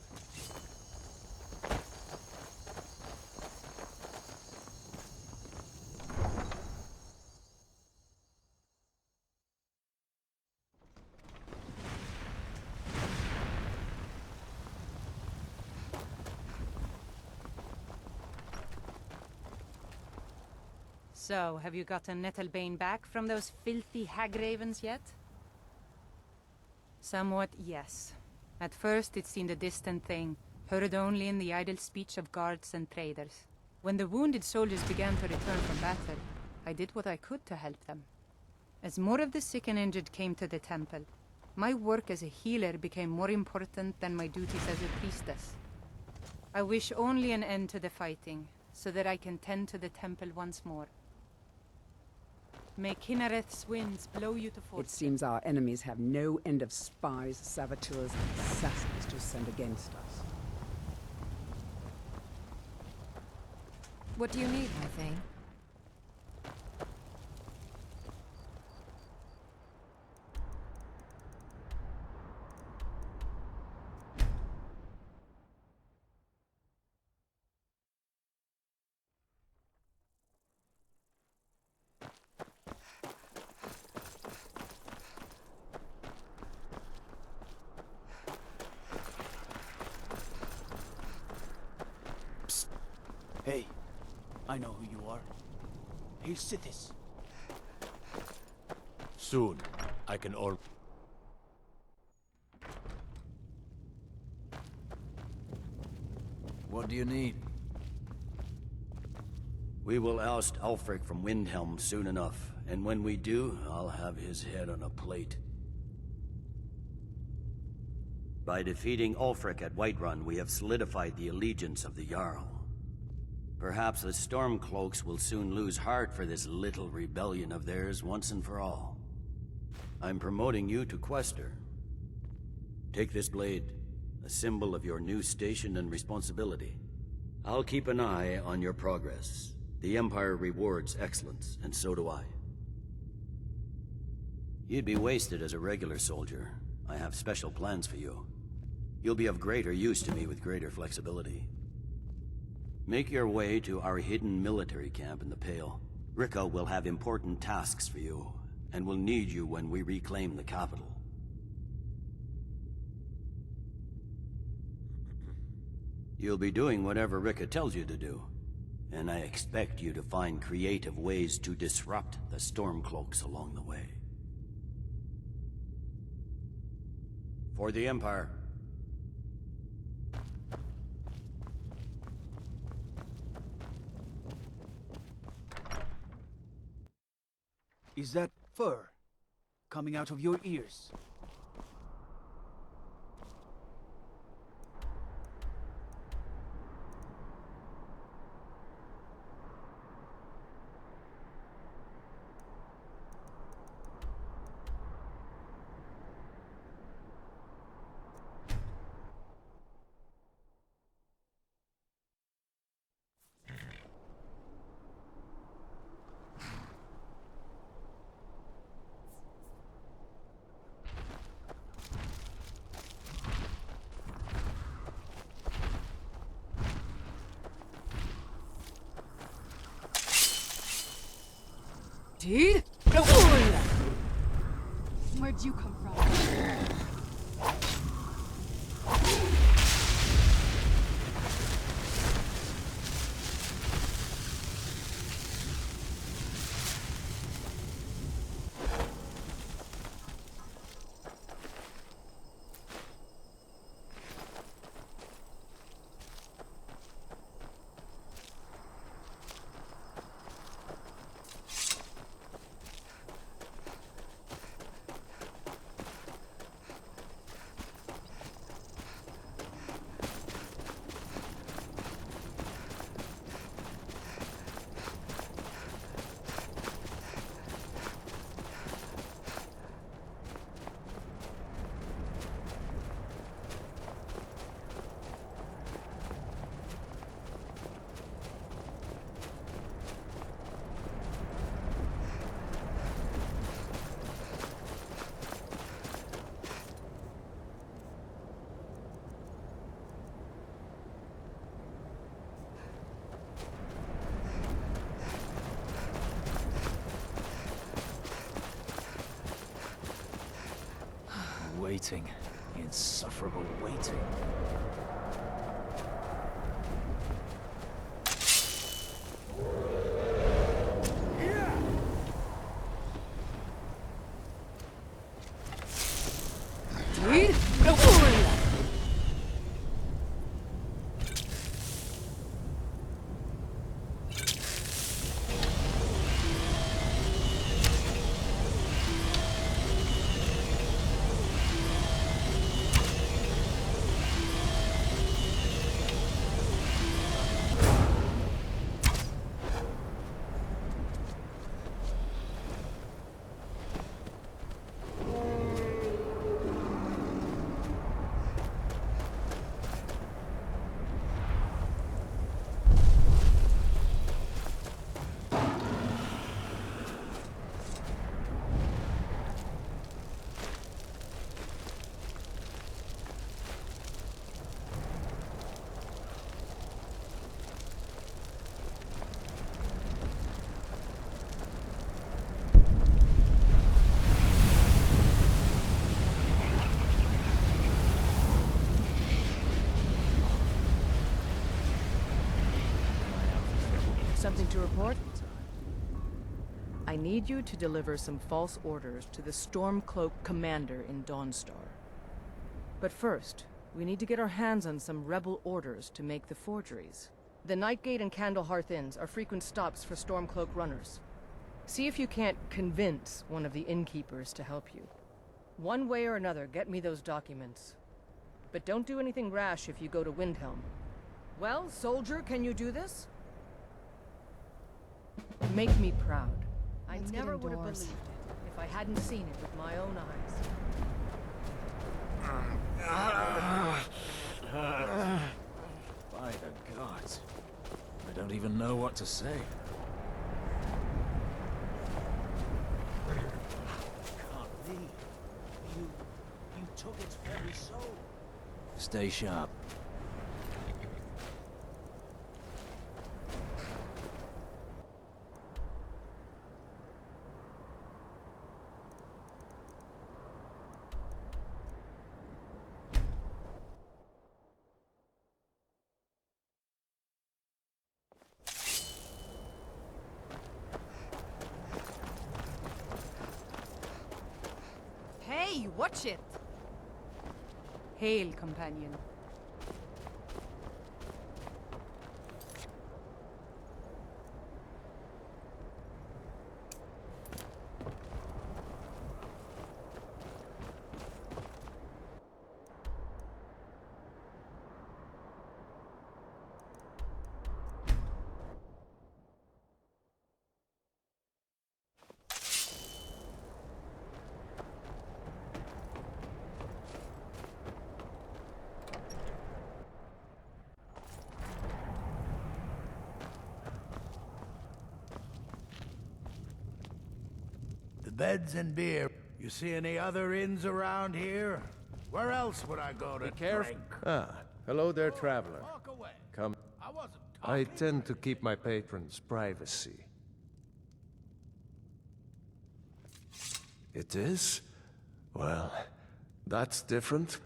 J: So, have you gotten Nettlebane back from those filthy hag-ravens yet? Somewhat, yes. At first it seemed a distant thing, heard only in the idle speech of guards and traders. When the wounded soldiers began to return from battle, I did what I could to help them. As more of the sick and injured came to the temple, my work as a healer became more important than my duties as a priestess. I wish only an end to the fighting, so that I can tend to the temple once more. May Kinnereth's winds blow you to fortune.
Q: It seems our enemies have no end of spies, saboteurs, and assassins to send against us.
D: What do you need, my thing?
E: Hey, I know who you are. Hey, Sithis.
A: Soon, I can all...
B: What do you need? We will oust Ulfric from Windhelm soon enough, and when we do, I'll have his head on a plate. By defeating Ulfric at Whiterun, we have solidified the allegiance of the Jarl. Perhaps the Stormcloaks will soon lose heart for this little rebellion of theirs once and for all. I'm promoting you to Quester. Take this blade, a symbol of your new station and responsibility. I'll keep an eye on your progress. The Empire rewards excellence, and so do I. You'd be wasted as a regular soldier. I have special plans for you. You'll be of greater use to me with greater flexibility. Make your way to our hidden military camp in the Pale. Rikke will have important tasks for you, and will need you when we reclaim the capital. You'll be doing whatever Rikke tells you to do, and I expect you to find creative ways to disrupt the Stormcloaks along the way. For the Empire.
E: Is that fur coming out of your ears?
D: Dude? Where'd you come from?
L: waiting. Insufferable waiting.
C: Something to report? I need you to deliver some false orders to the Stormcloak commander in Dawnstar. But first, we need to get our hands on some rebel orders to make the forgeries. The Nightgate and Candlehearth Inns are frequent stops for Stormcloak runners. See if you can't convince one of the innkeepers to help you. One way or another, get me those documents. But don't do anything rash if you go to Windhelm. Well, soldier, can you do this? Make me proud.
D: Let's
C: I
D: get
C: never would have
D: indoors.
C: believed it if I hadn't seen it with my own eyes.
L: By the gods. I don't even know what to say. Can't be. You took its very soul. Stay sharp.
J: Hey, watch it! Hail, companion.
S: The beds and beer. You see any other inns around here? Where else would I go to drink?
F: Ah, hello there, traveler. Come. I tend to keep my patrons' privacy. It is? Well, that's different.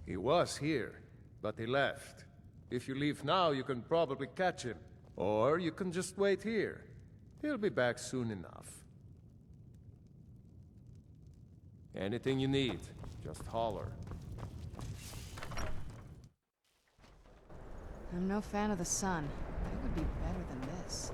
F: He was here, but he left. If you leave now, you can probably catch him. Or you can just wait here. He'll be back soon enough. Anything you need, just holler.
D: I'm no fan of the sun. It would be better than this.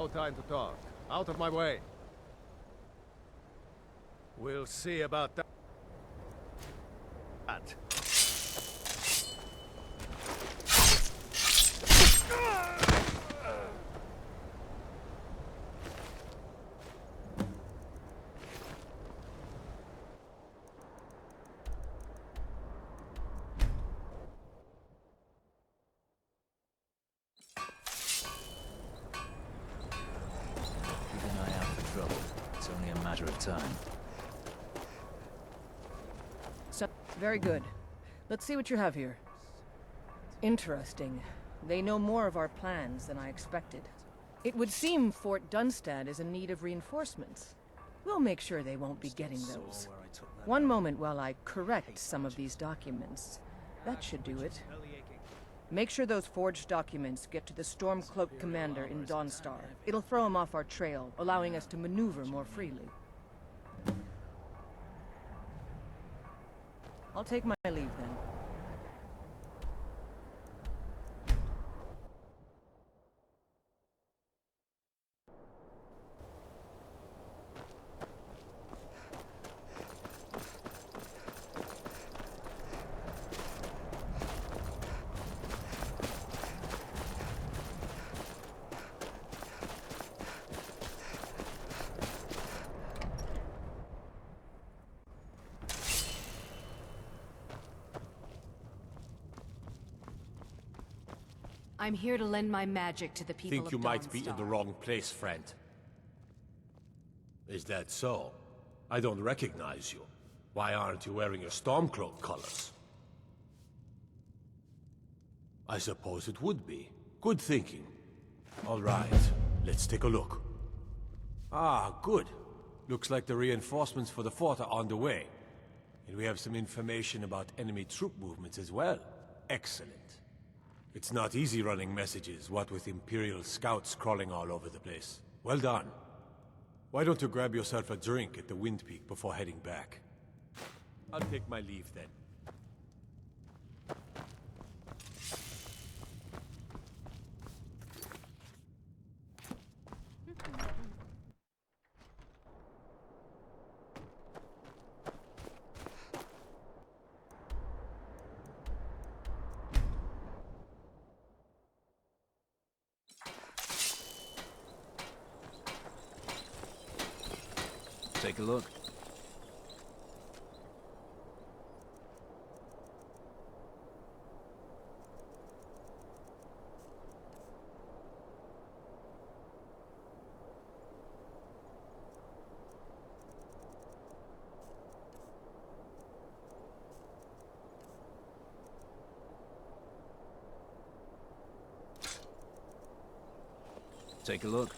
F: No time to talk. Out of my way. We'll see about that.
L: Keep an eye out for trouble. It's only a matter of time.
C: So, very good. Let's see what you have here. Interesting. They know more of our plans than I expected. It would seem Fort Dunstad is in need of reinforcements. We'll make sure they won't be getting those. One moment while I correct some of these documents. That should do it. Make sure those forged documents get to the Stormcloak commander in Dawnstar. It'll throw him off our trail, allowing us to maneuver more freely. I'll take my leave then.
T: I'm here to lend my magic to the people
A: Think
T: of
A: you might be in
T: Dawnstar.
A: the wrong place, friend. Is that so? I don't recognize you. Why aren't you wearing your Stormcloak colors? I suppose it would be. Good thinking. All right, let's take a look. Ah, good. Looks like the reinforcements for the fort are on the way. And we have some information about enemy troop movements as well. Excellent. It's not easy running messages, what with Imperial scouts crawling all over the place. Well done. Why don't you grab yourself a drink at the Wind Peak before heading back? I'll take my leave then.
L: Take a look. Take a look.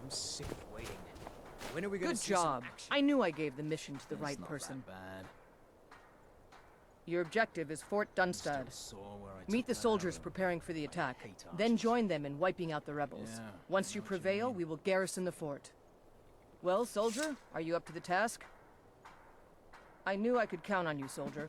L: I'm sick of waiting. When are we gonna
C: Good
L: see some
C: job.
L: action?
C: I knew I gave the mission to the
L: It's
C: right
L: not
C: person.
L: that bad.
C: Your objective is Fort Dunstad. Meet the soldiers preparing for the attack. Then join them in wiping out the rebels.
L: Yeah,
C: Once you prevail, we will garrison the fort. Well, soldier, are you up to the task? I knew I could count on you, soldier.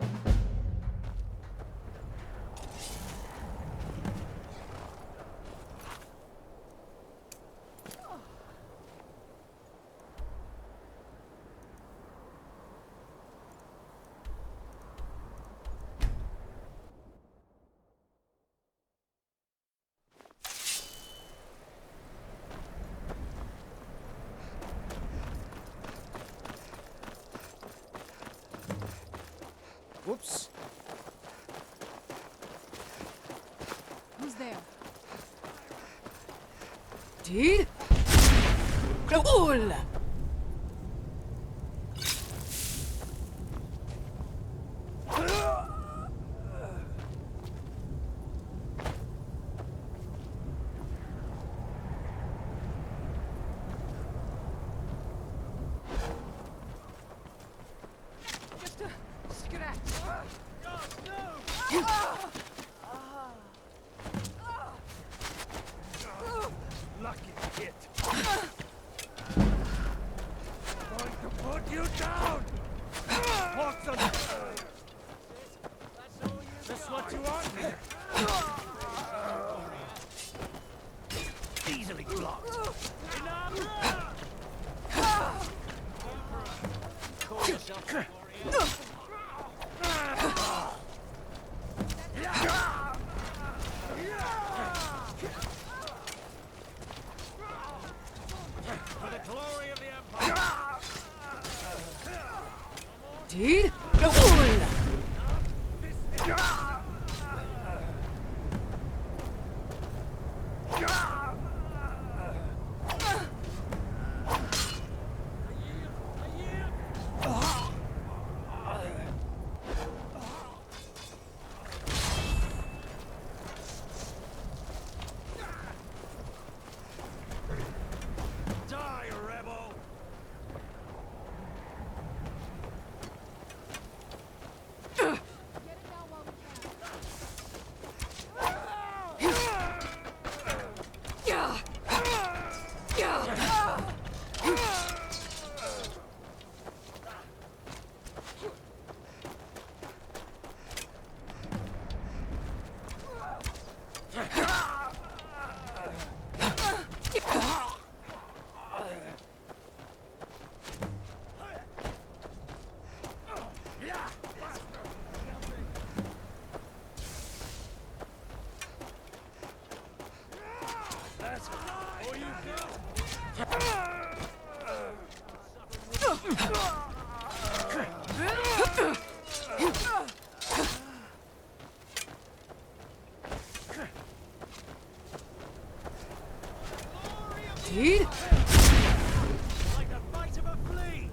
L: Whoops.
D: Who's there?
T: Did? Cool!
C: Just a scratch.
I: Lucky hit.
C: Tid.
I: Die, rebel!
C: Tid.
I: Like the bite of a flea!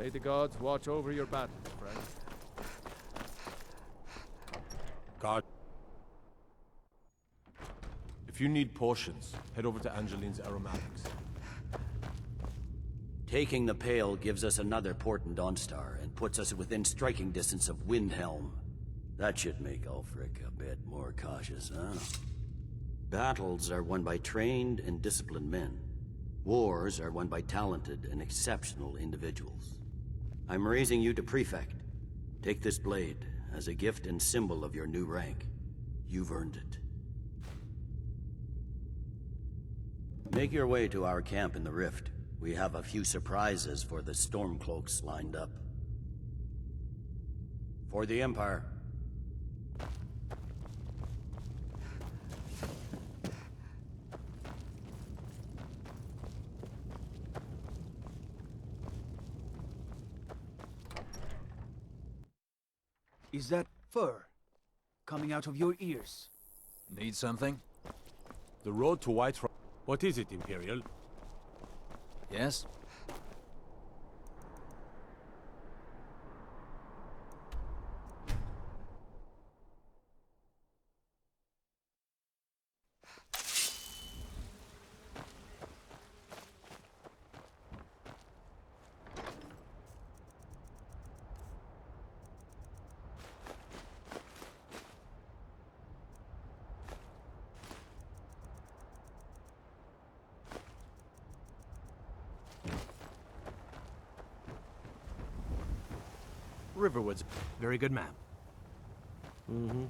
F: May the gods watch over your battle, friend.
A: God. If you need potions, head over to Angeline's Aromatics.
B: Taking the Pale gives us another port in Dawnstar and puts us within striking distance of Windhelm. That should make Ulfric a bit more cautious, huh? Battles are won by trained and disciplined men. Wars are won by talented and exceptional individuals. I'm raising you to Prefect. Take this blade as a gift and symbol of your new rank. You've earned it. Make your way to our camp in the Rift. We have a few surprises for the Stormcloaks lined up. For the Empire.
E: Is that fur coming out of your ears?
L: Need something?
A: The road to Whiterun. What is it, Imperial?
L: Yes?
M: Riverwood's very good map.
N: Mm-hmm.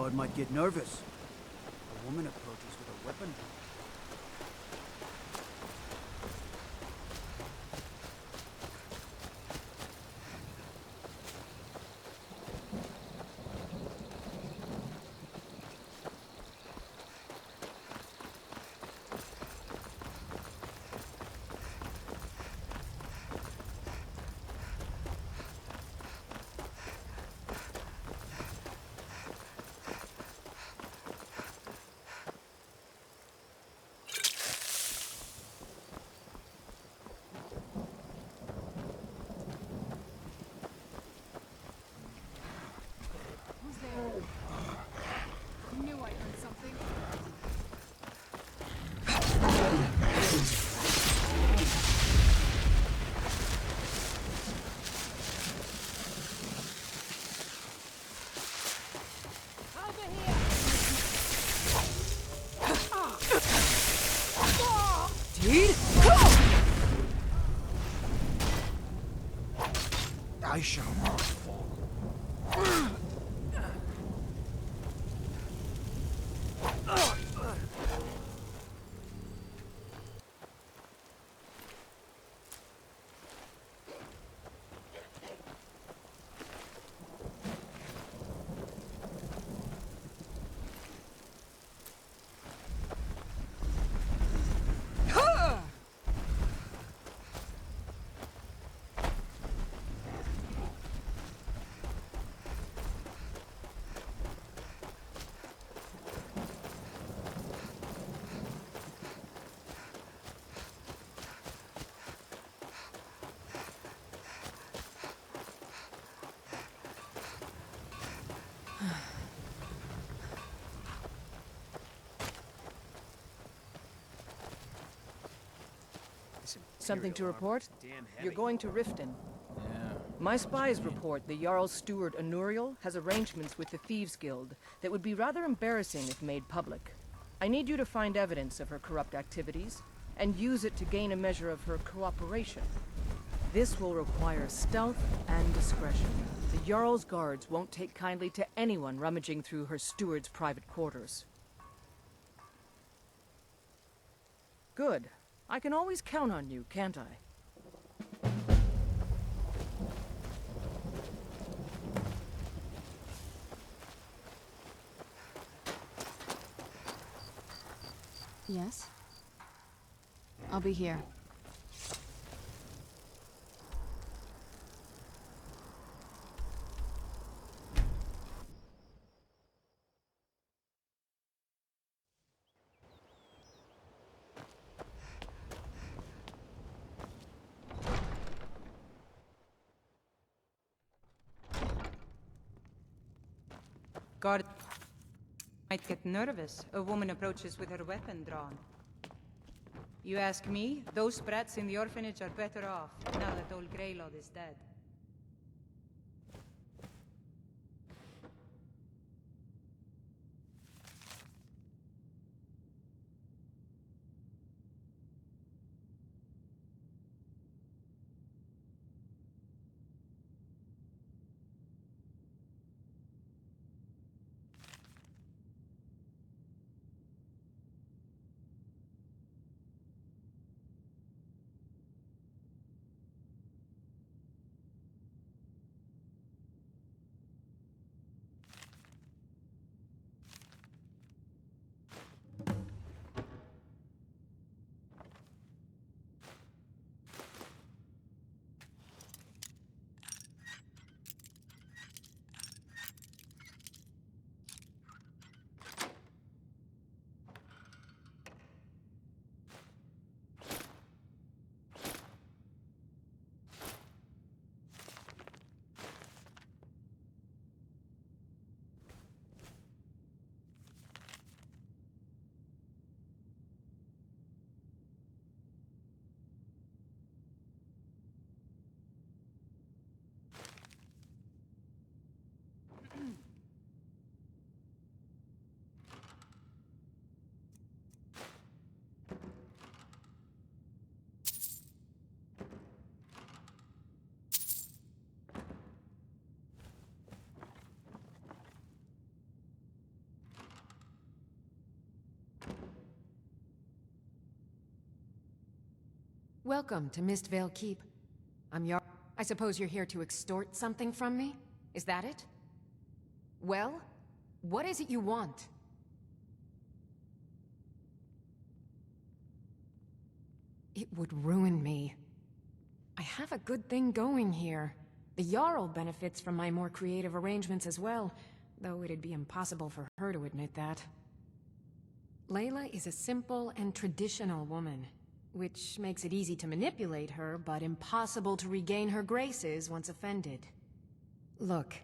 E: guard might get nervous. A woman approaches with a weapon.
D: Who's there? Knew I heard something.
K: I shall not fall.
C: Something to report? You're going to Riften.
L: Yeah.
C: My spies report the Jarl's steward Anuriel has arrangements with the Thieves Guild that would be rather embarrassing if made public. I need you to find evidence of her corrupt activities and use it to gain a measure of her cooperation. This will require stealth and discretion. The Jarl's guards won't take kindly to anyone rummaging through her steward's private quarters. Good. I can always count on you, can't I?
D: Yes? I'll be here.
J: Guard might get nervous. A woman approaches with her weapon drawn. You ask me, those brats in the orphanage are better off, now that old Greylord is dead.
U: Welcome to Mistvale Keep. I'm Yar. I suppose you're here to extort something from me? Is that it? Well, what is it you want? It would ruin me. I have a good thing going here. The Jarl benefits from my more creative arrangements as well, though it'd be impossible for her to admit that. Layla is a simple and traditional woman, which makes it easy to manipulate her, but impossible to regain her graces once offended. Look,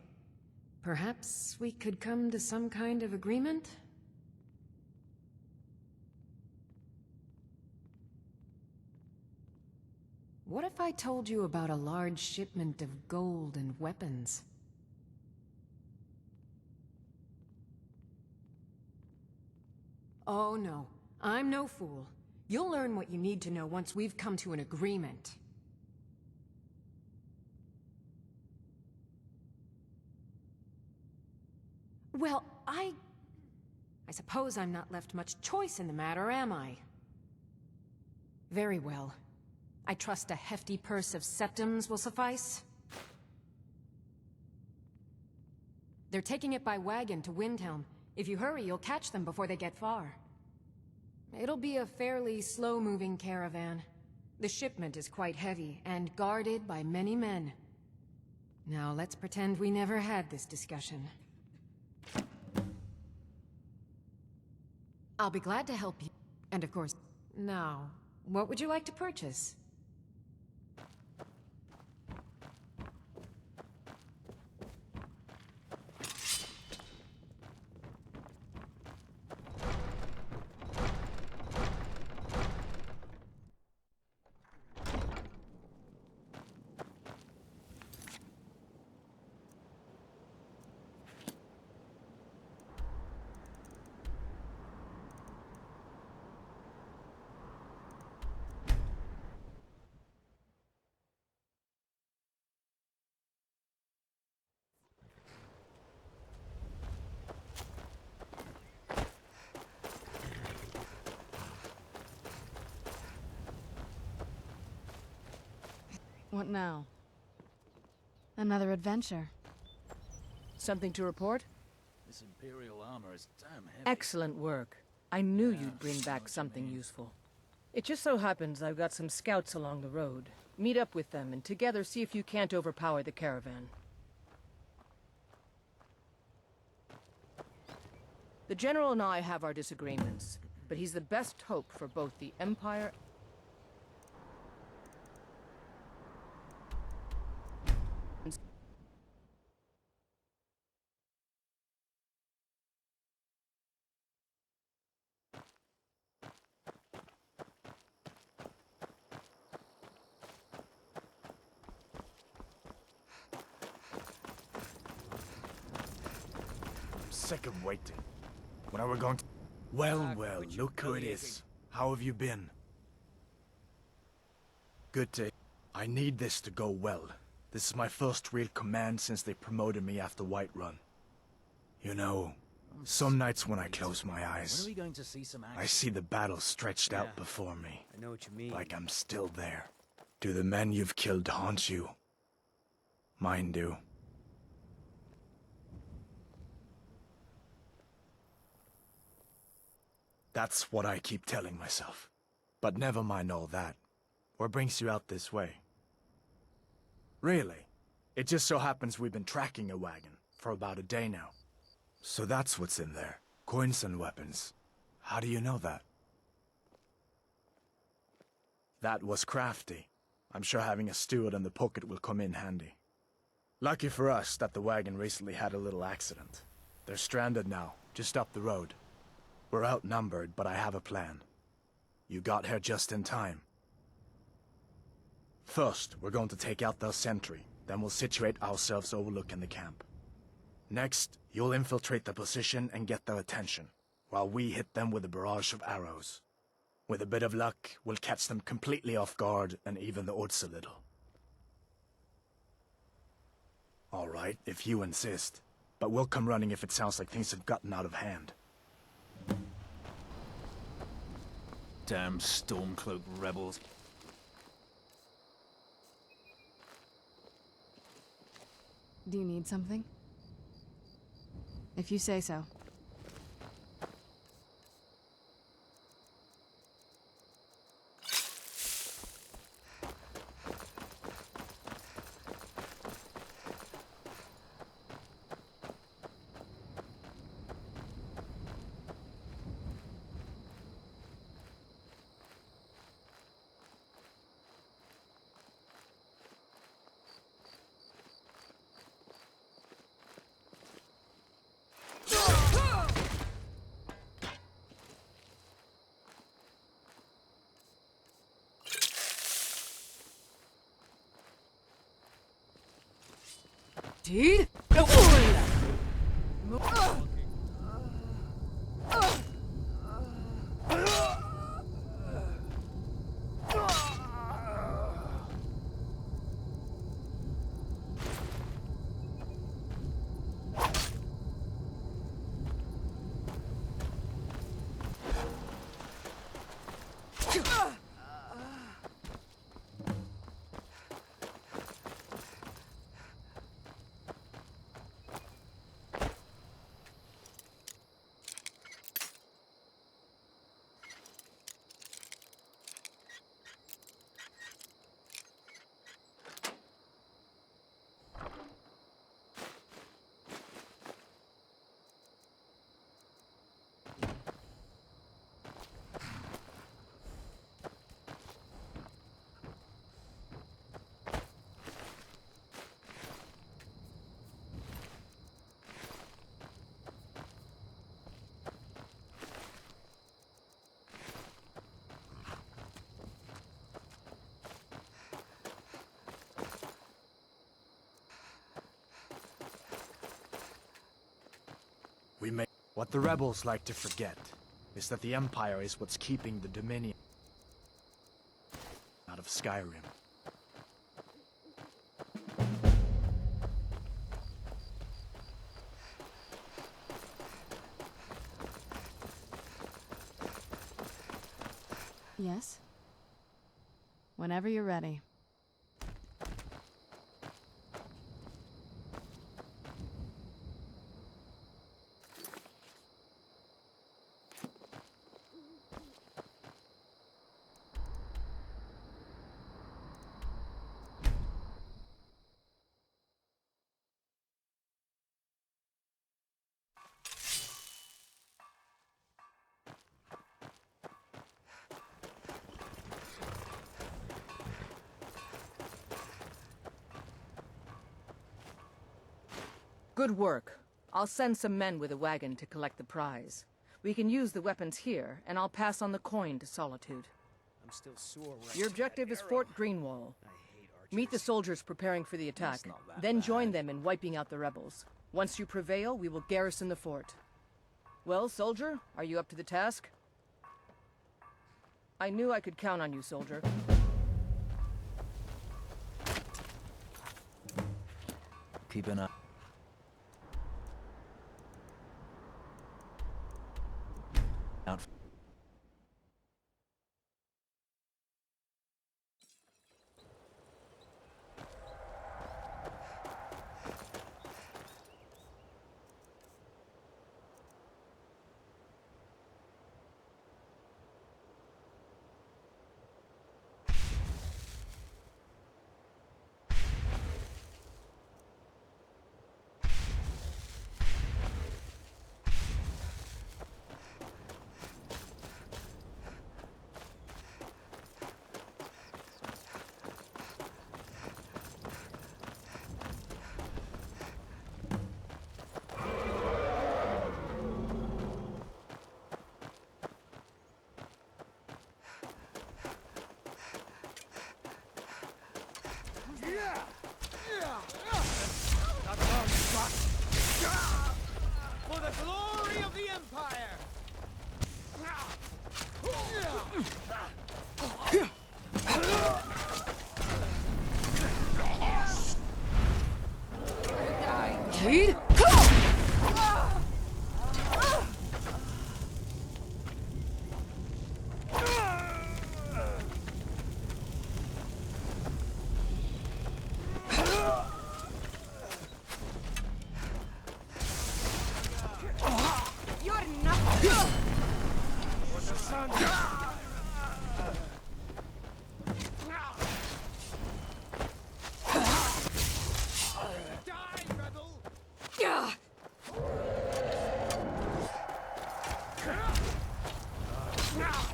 U: perhaps we could come to some kind of agreement? What if I told you about a large shipment of gold and weapons? Oh no, I'm no fool. You'll learn what you need to know once we've come to an agreement. Well, I suppose I'm not left much choice in the matter, am I? Very well. I trust a hefty purse of septims will suffice. They're taking it by wagon to Windhelm. If you hurry, you'll catch them before they get far. It'll be a fairly slow-moving caravan. The shipment is quite heavy, and guarded by many men. Now let's pretend we never had this discussion. I'll be glad to help you. And of course, now, what would you like to purchase?
D: What now? Another adventure.
C: Something to report?
L: This Imperial armor is damn heavy.
C: Excellent work. I knew you'd bring back something useful. It just so happens I've got some scouts along the road. Meet up with them and together see if you can't overpower the caravan. The General and I have our disagreements, but he's the best hope for both the Empire
K: Sick of waiting. When are we going to... Well, look who it is. How have you been? Good to... I need this to go well. This is my first real command since they promoted me after Whiterun. You know, some nights when I close my eyes,
L: When are we going to see some action?
K: I see the battle stretched out before me.
M: I know what you mean.
K: Like I'm still there. Do the men you've killed haunt you? Mine do. That's what I keep telling myself. But never mind all that. What brings you out this way? Really? It just so happens we've been tracking a wagon for about a day now. So that's what's in there. Coins and weapons. How do you know that? That was crafty. I'm sure having a steward in the pocket will come in handy. Lucky for us that the wagon recently had a little accident. They're stranded now, just up the road. We're outnumbered, but I have a plan. You got here just in time. First, we're going to take out their sentry, then we'll situate ourselves overlooking the camp. Next, you'll infiltrate the position and get their attention, while we hit them with a barrage of arrows. With a bit of luck, we'll catch them completely off guard and even the odds a little. All right, if you insist. But we'll come running if it sounds like things have gotten out of hand.
L: Damn Stormcloak rebels.
D: Do you need something? If you say so.
C: Dude?
K: What the rebels like to forget is that the Empire is what's keeping the Dominion out of Skyrim.
D: Yes? Whenever you're ready.
C: Good work. I'll send some men with a wagon to collect the prize. We can use the weapons here, and I'll pass on the coin to Solitude.
L: I'm still sore.
C: Your objective is Fort Greenwall. Meet the soldiers preparing for the attack, then join them in wiping out the rebels. Once you prevail, we will garrison the fort. Well, soldier, are you up to the task? I knew I could count on you, soldier.
L: Keep an eye. Out.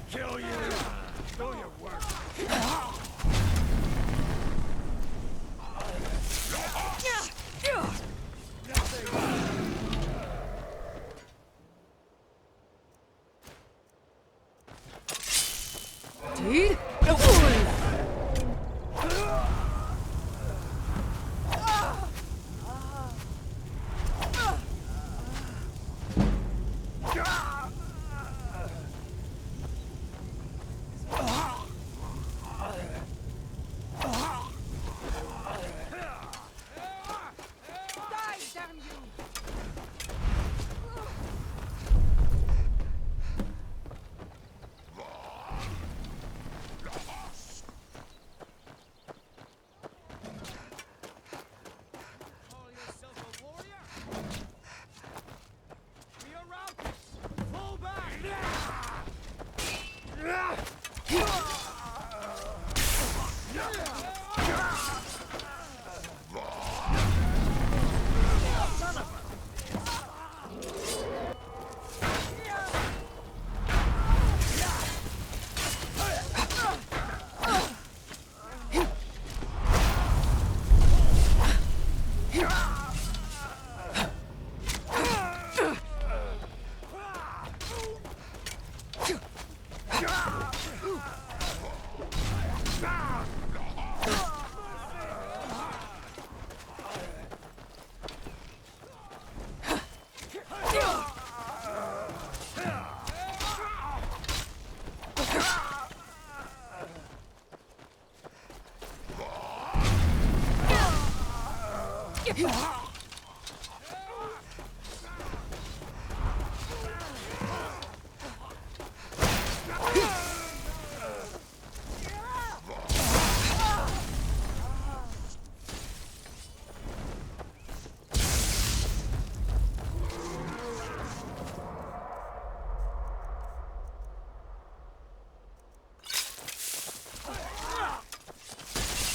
I: Kill you! Do your work!
C: Dude?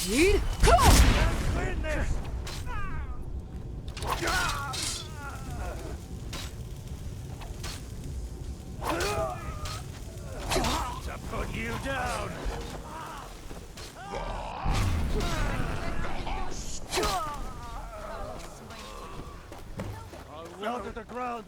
C: Dude? Come on!
I: To put you down! Fell to the ground!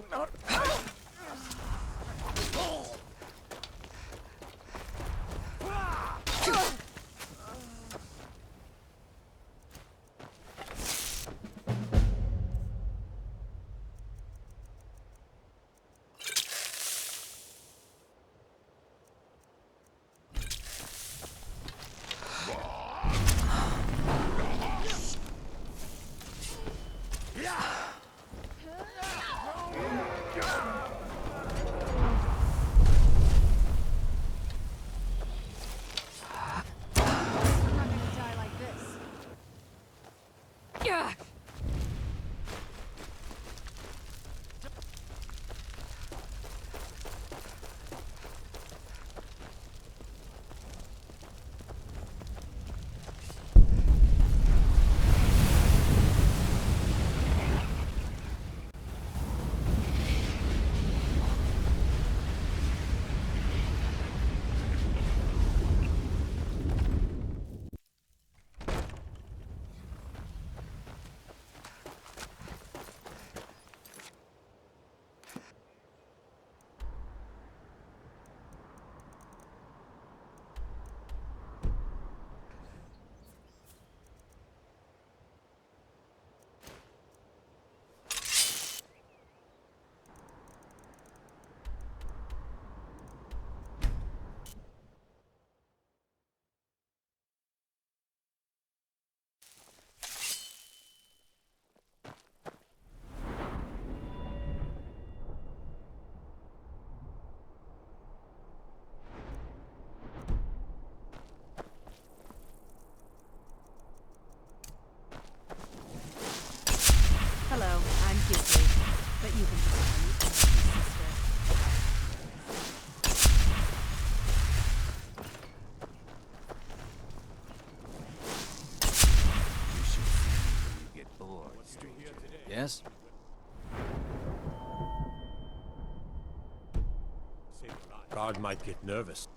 A: Guard might get nervous.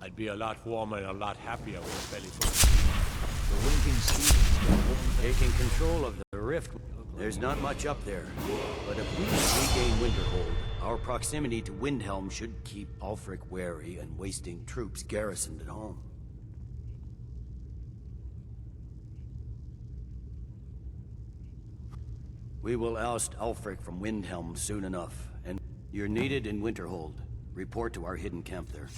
A: I'd be a lot warmer and a lot happier with a belly full.
B: The winking seasons taking control of the rift. There's not much up there, but if we regain Winterhold, our proximity to Windhelm should keep Ulfric wary and wasting troops garrisoned at home. We will oust Ulfric from Windhelm soon enough, and you're needed in Winterhold. Report to our hidden camp there.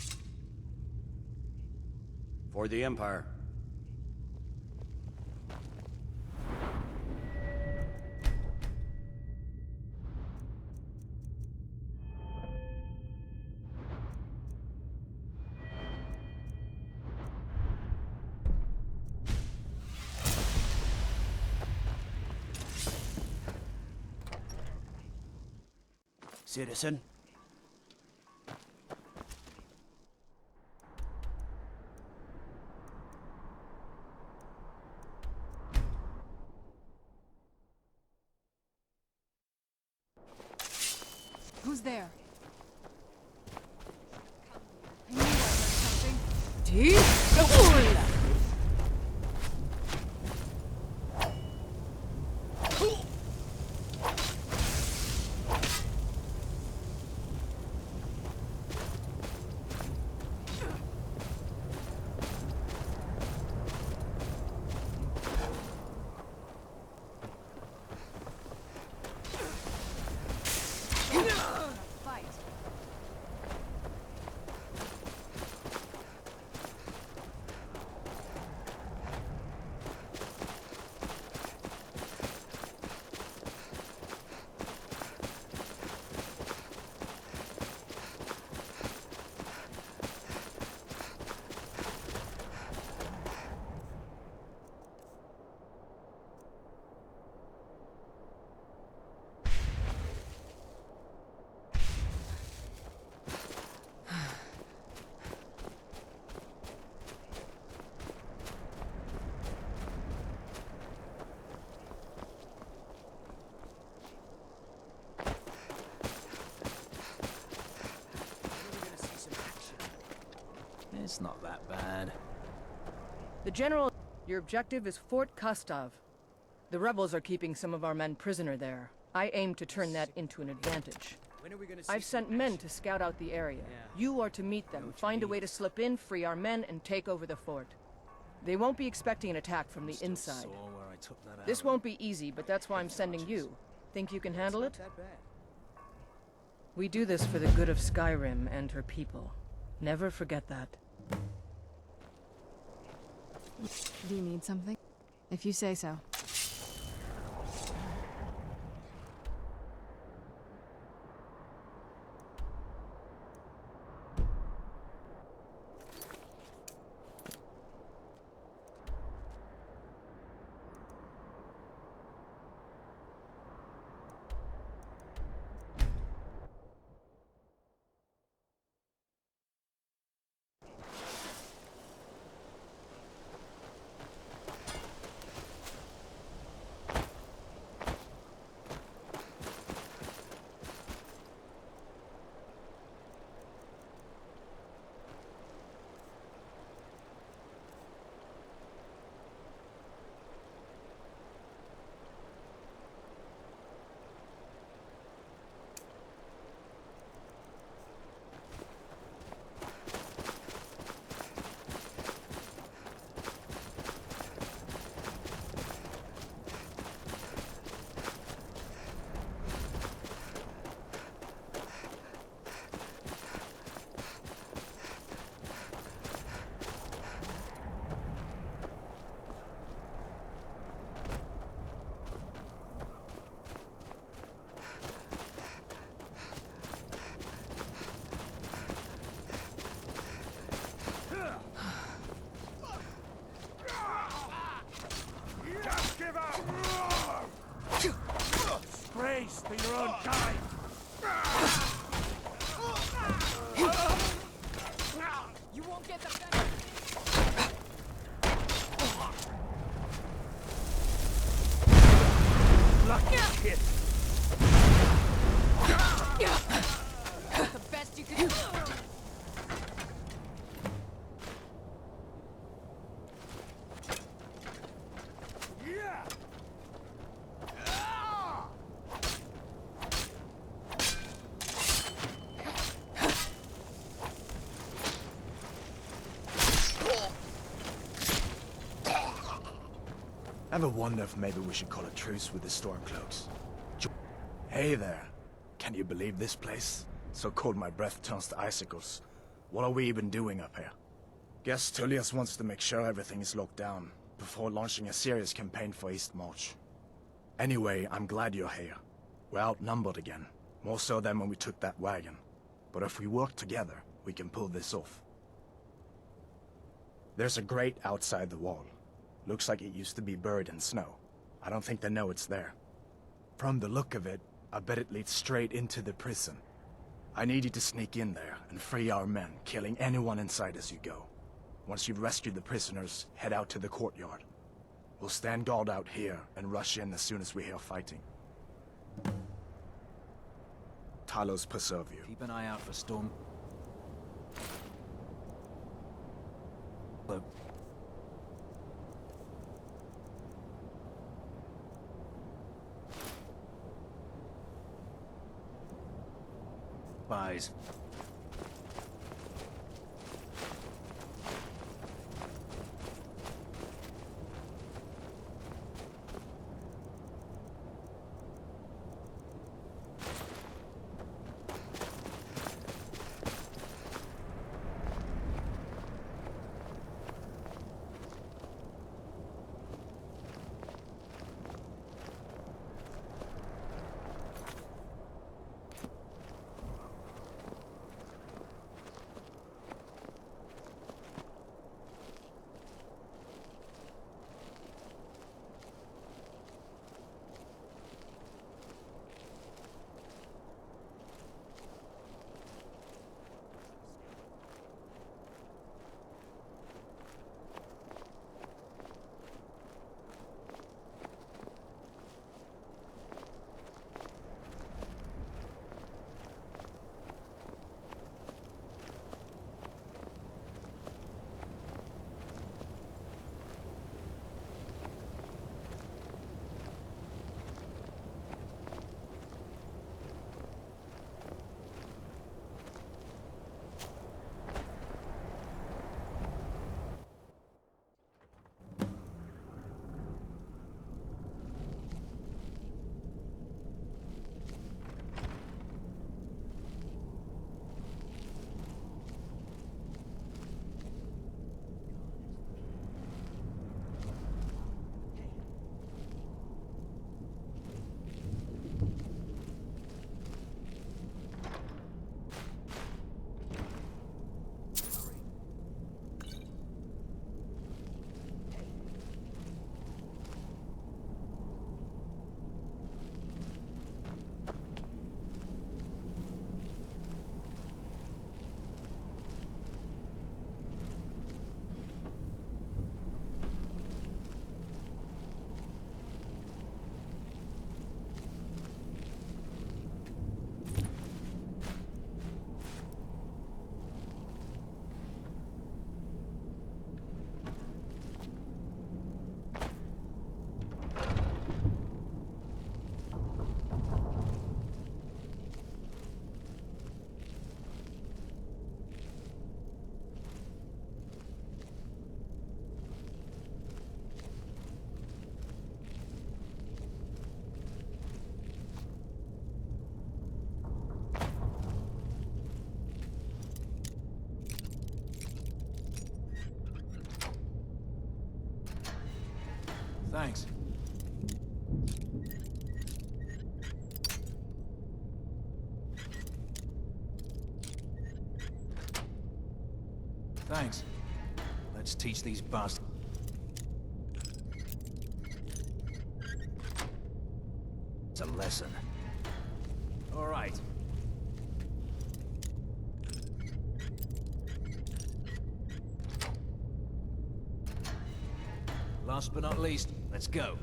B: For the Empire.
E: Citizen?
D: Who's there? I knew I heard something.
L: It's not that bad.
C: The General, your objective is Fort Kustov. The rebels are keeping some of our men prisoner there. I aim to turn that into an advantage. I've sent men to scout out the area. You are to meet them, find a way to slip in, free our men, and take over the fort. They won't be expecting an attack from the inside. This won't be easy, but that's why I'm sending you. Think you can handle it? We do this for the good of Skyrim and her people. Never forget that.
D: Do you need something? If you say so.
K: Ever wonder if maybe we should call a truce with the Stormcloaks? Hey there. Can you believe this place? So cold my breath turns to icicles. What are we even doing up here? Guess Tullius wants to make sure everything is locked down before launching a serious campaign for East March. Anyway, I'm glad you're here. We're outnumbered again, more so than when we took that wagon. But if we work together, we can pull this off. There's a grate outside the wall. Looks like it used to be buried in snow. I don't think they know it's there. From the look of it, I bet it leads straight into the prison. I need you to sneak in there and free our men, killing anyone inside as you go. Once you've rescued the prisoners, head out to the courtyard. We'll stand guard out here and rush in as soon as we hear fighting. Talos preserve you.
L: Keep an eye out for Storm. Hello. Spies. Thanks. Thanks. Let's teach these bastards. It's a lesson. All right. Last but not least, let's go.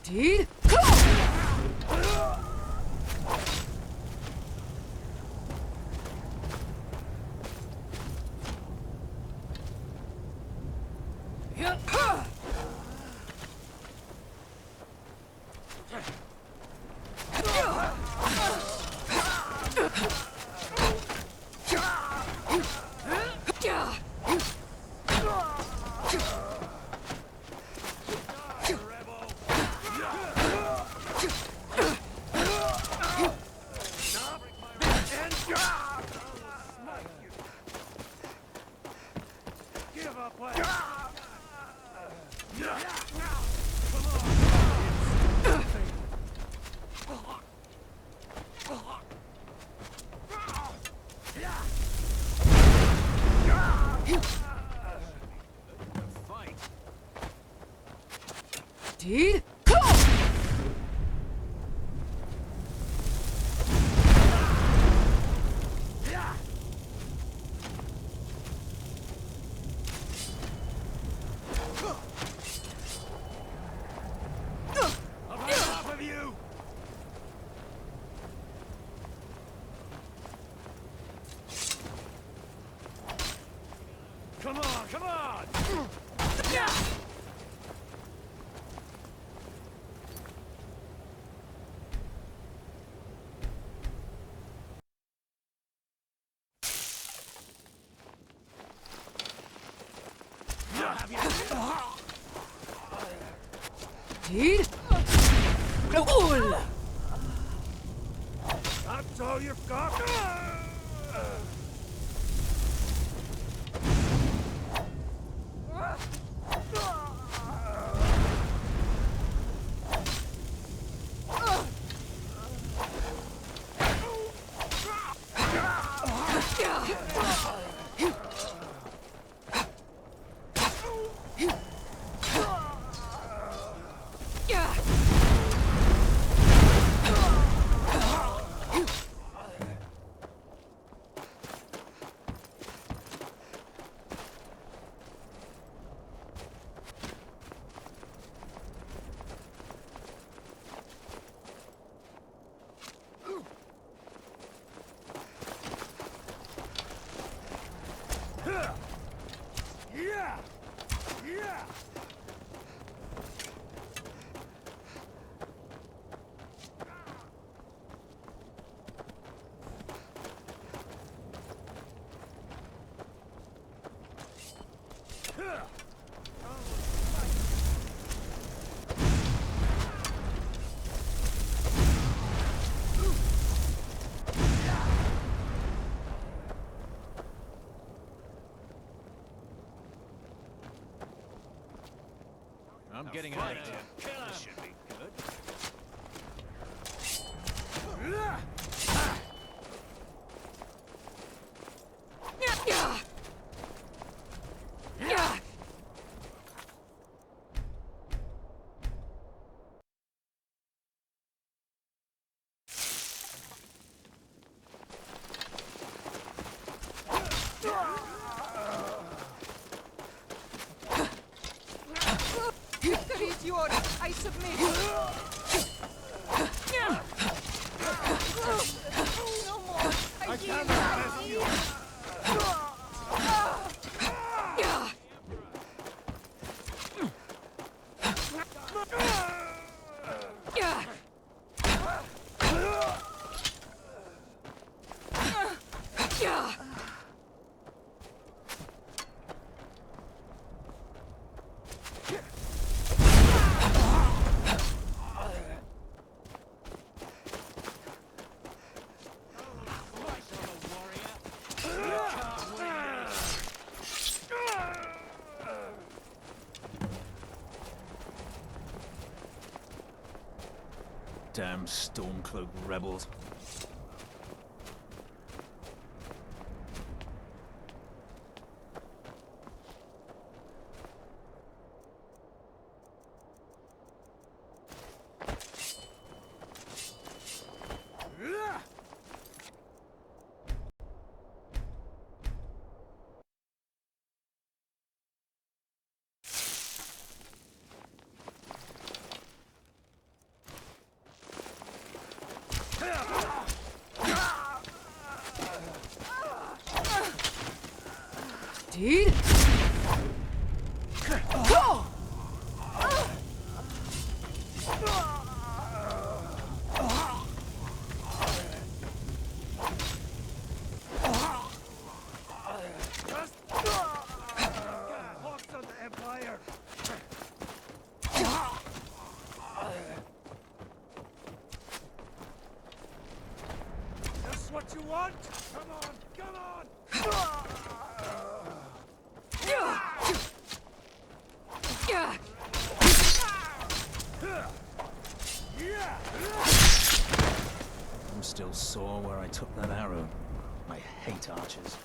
U: Dude! Dude!
I: Come on, come on!
U: Dude! Cool!
I: That's all you've got?
L: I'm getting out of here. This should be good.
U: Victory is yours! I submit! No more! I can't!
L: Damn Stormcloak rebels.
U: Dude! Go!
I: That's what you want? Come on, come on!
L: I'm still sore where I took that arrow. I hate archers.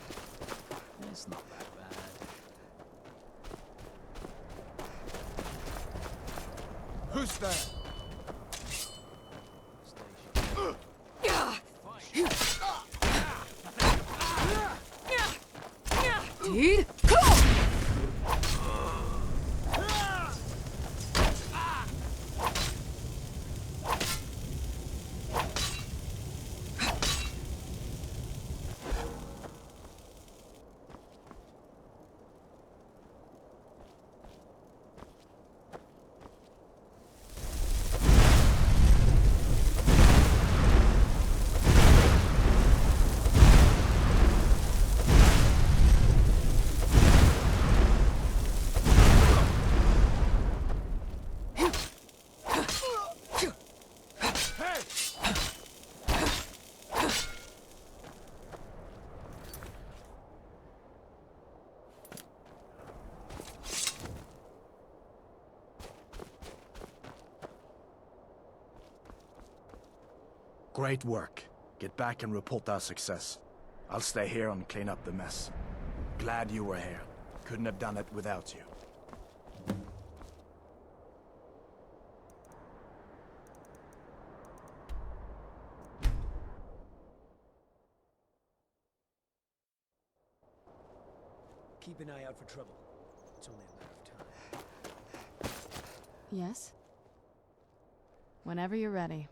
L: It's not that bad.
I: Who's there?
U: Dude!
K: Great work. Get back and report our success. I'll stay here and clean up the mess. Glad you were here. Couldn't have done it without you.
L: Keep an eye out for trouble. It's only a matter of time.
D: Yes? Whenever you're ready.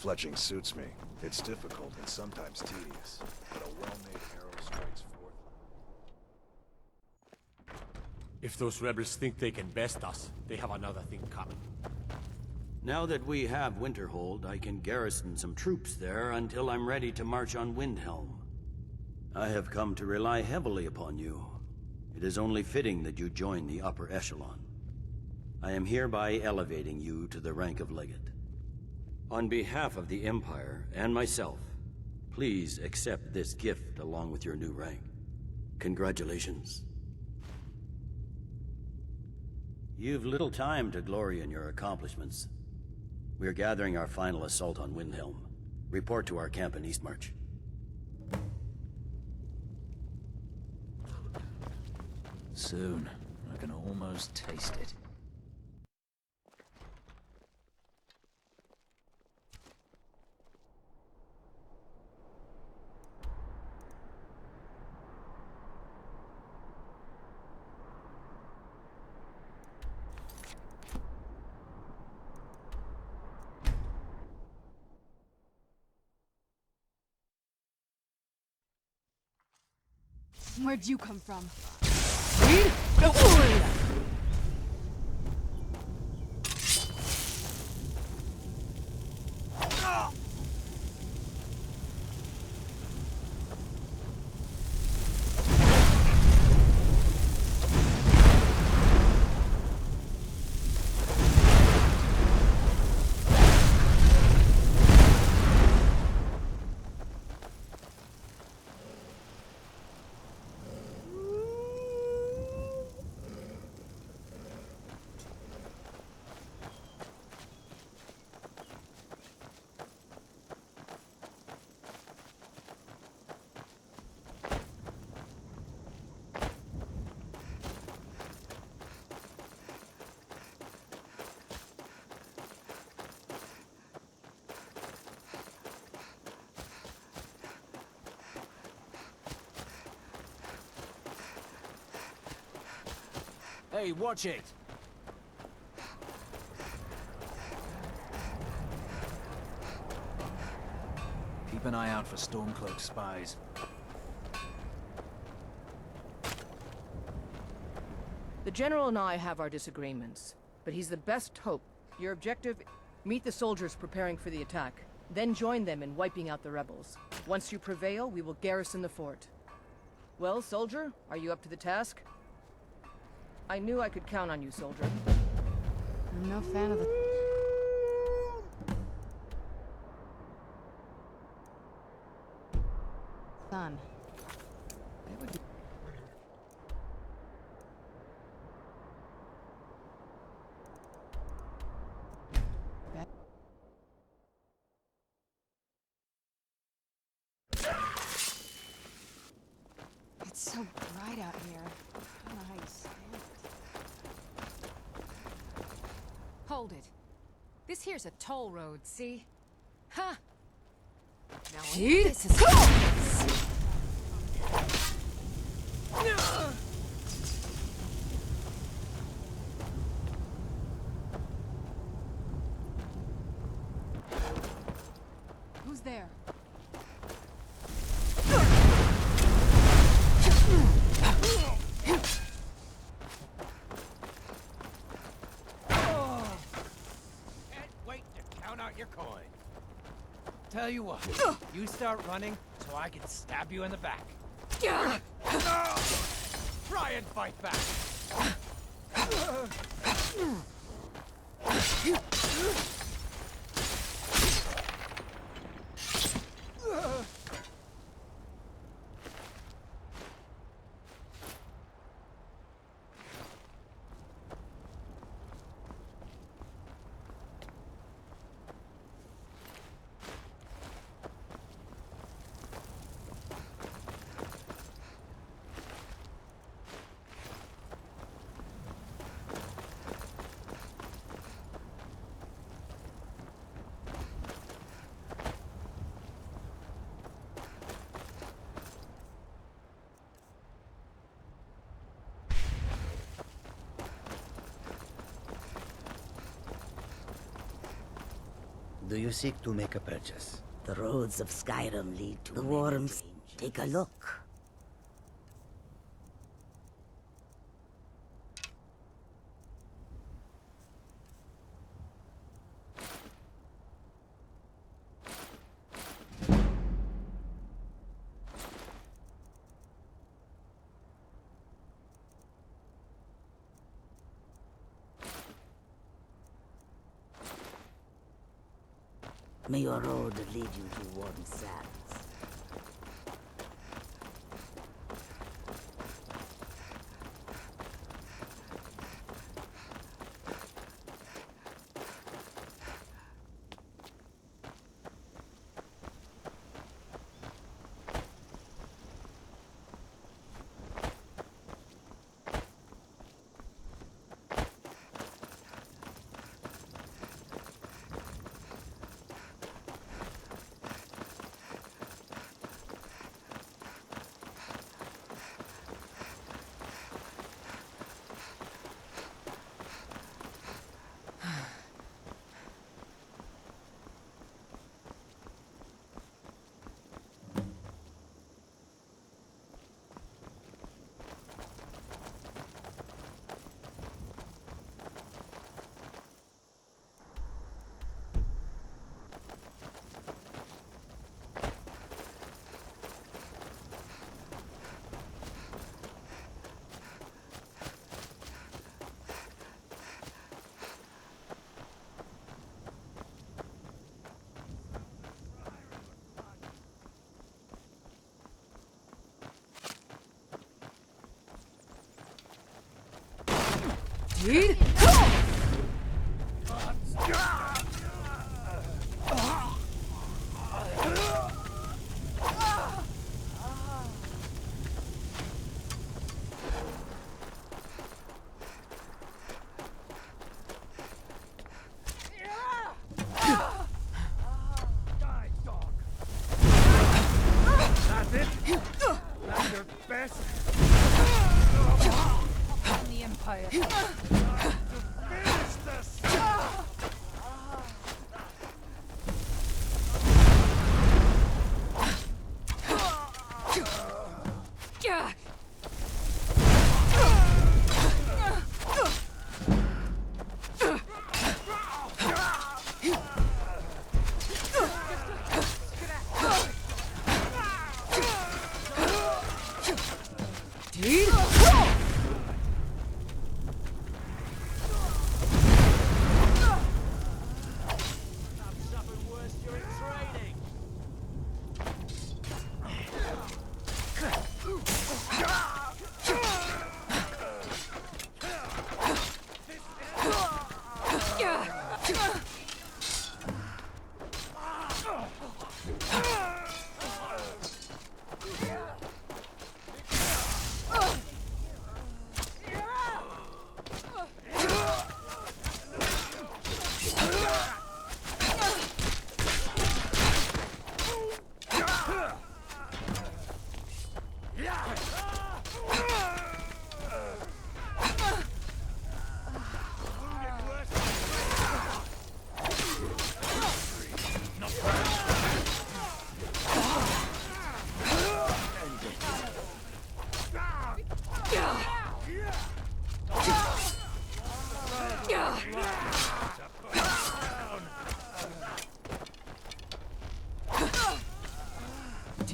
P: Fletching suits me. It's difficult and sometimes tedious, but a well-made arrow strikes forth.
A: If those rebels think they can best us, they have another thing coming.
B: Now that we have Winterhold, I can garrison some troops there until I'm ready to march on Windhelm. I have come to rely heavily upon you. It is only fitting that you join the upper echelon. I am hereby elevating you to the rank of Legate. On behalf of the Empire and myself, please accept this gift along with your new rank. Congratulations. You've little time to glory in your accomplishments. We're gathering our final assault on Windhelm. Report to our camp in Eastmarch.
L: Soon. I can almost taste it.
U: Where'd you come from?
L: Hey, watch it! Keep an eye out for Stormcloak spies.
C: The General and I have our disagreements, but he's the best hope. Your objective? Meet the soldiers preparing for the attack, then join them in wiping out the rebels. Once you prevail, we will garrison the fort. Well, soldier, are you up to the task? I knew I could count on you, soldier.
D: I'm no fan of the... sun. It would be... It's so bright out here. I don't know how you stand it.
U: Hold it. This here's a toll road, see? Ha! Now this is...
D: Who's there?
G: Your coin. Tell you what, you start running so I can stab you in the back. Try and fight back.
V: Do you seek to make a purchase? The roads of Skyrim lead to the worms. Take a look. May your road lead you to warm sands.
J: The Empire.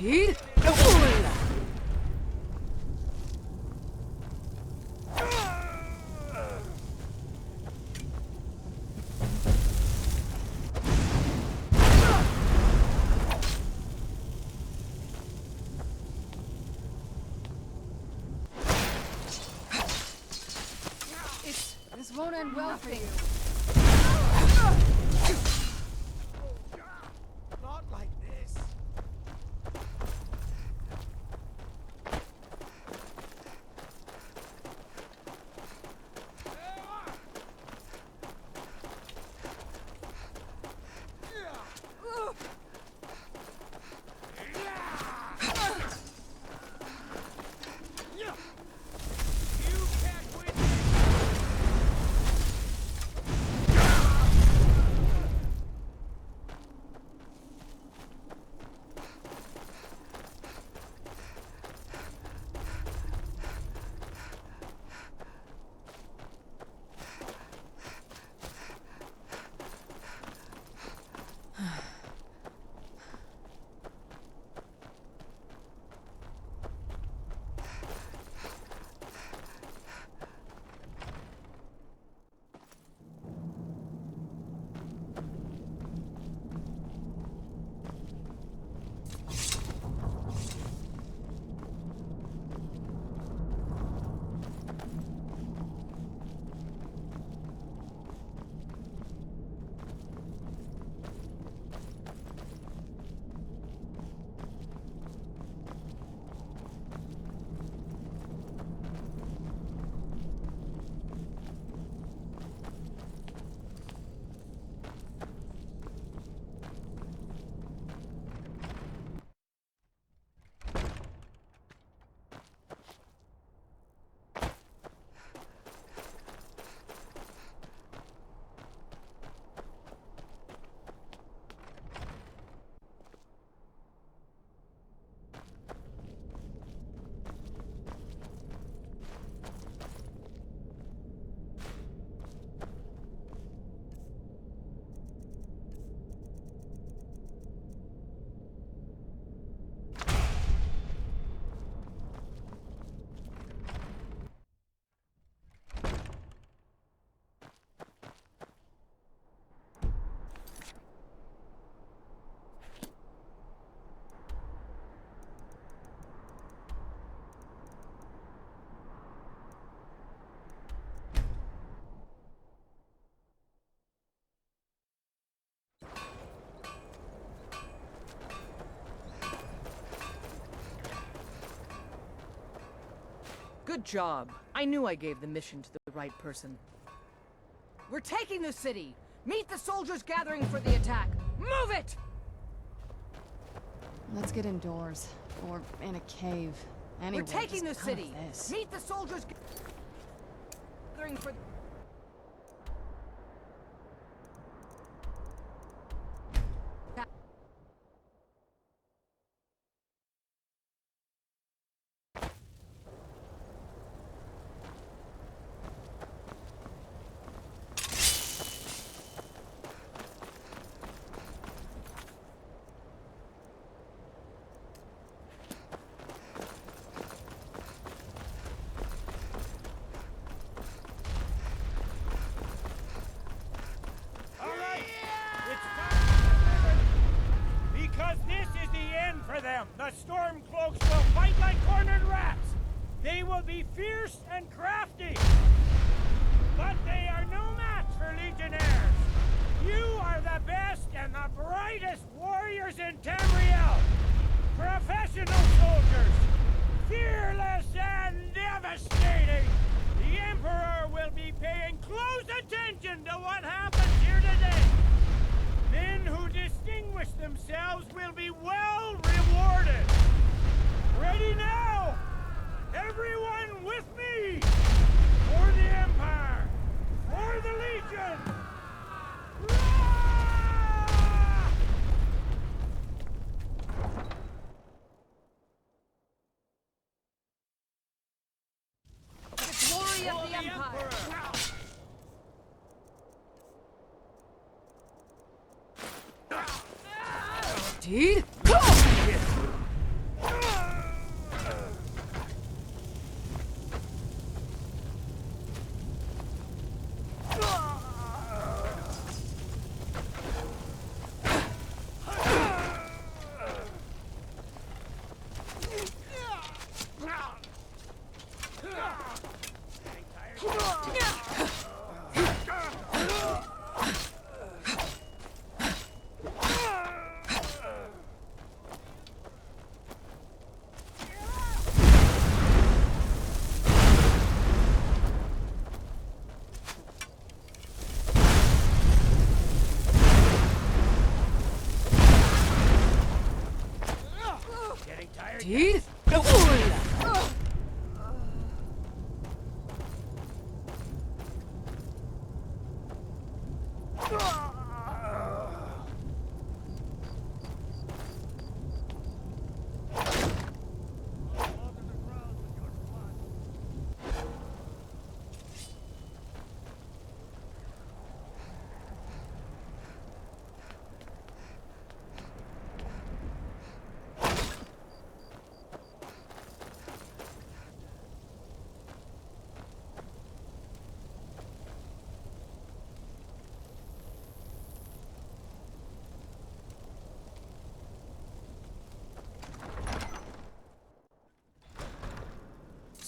U: Dude?
D: This won't end well for you.
I: Not like this.
C: Good job. I knew I gave the mission to the right person. We're taking the city! Meet the soldiers gathering for the attack! Move it!
D: Let's get indoors. Or in a cave. Anyway,
C: We're taking the
D: just none of
C: city!
D: this.
C: Meet the soldiers gathering for...
H: be fierce and crafty, but they are no match for legionnaires. You are the best and the brightest warriors in Tamriel. Professional soldiers, fearless and devastating. The Emperor will be paying close attention to what happens here today. Men who distinguish themselves will be well rewarded. Ready now? Everyone with me! For the Empire! For the Legion!
C: The glory of the Empire!
U: Dude? Dude?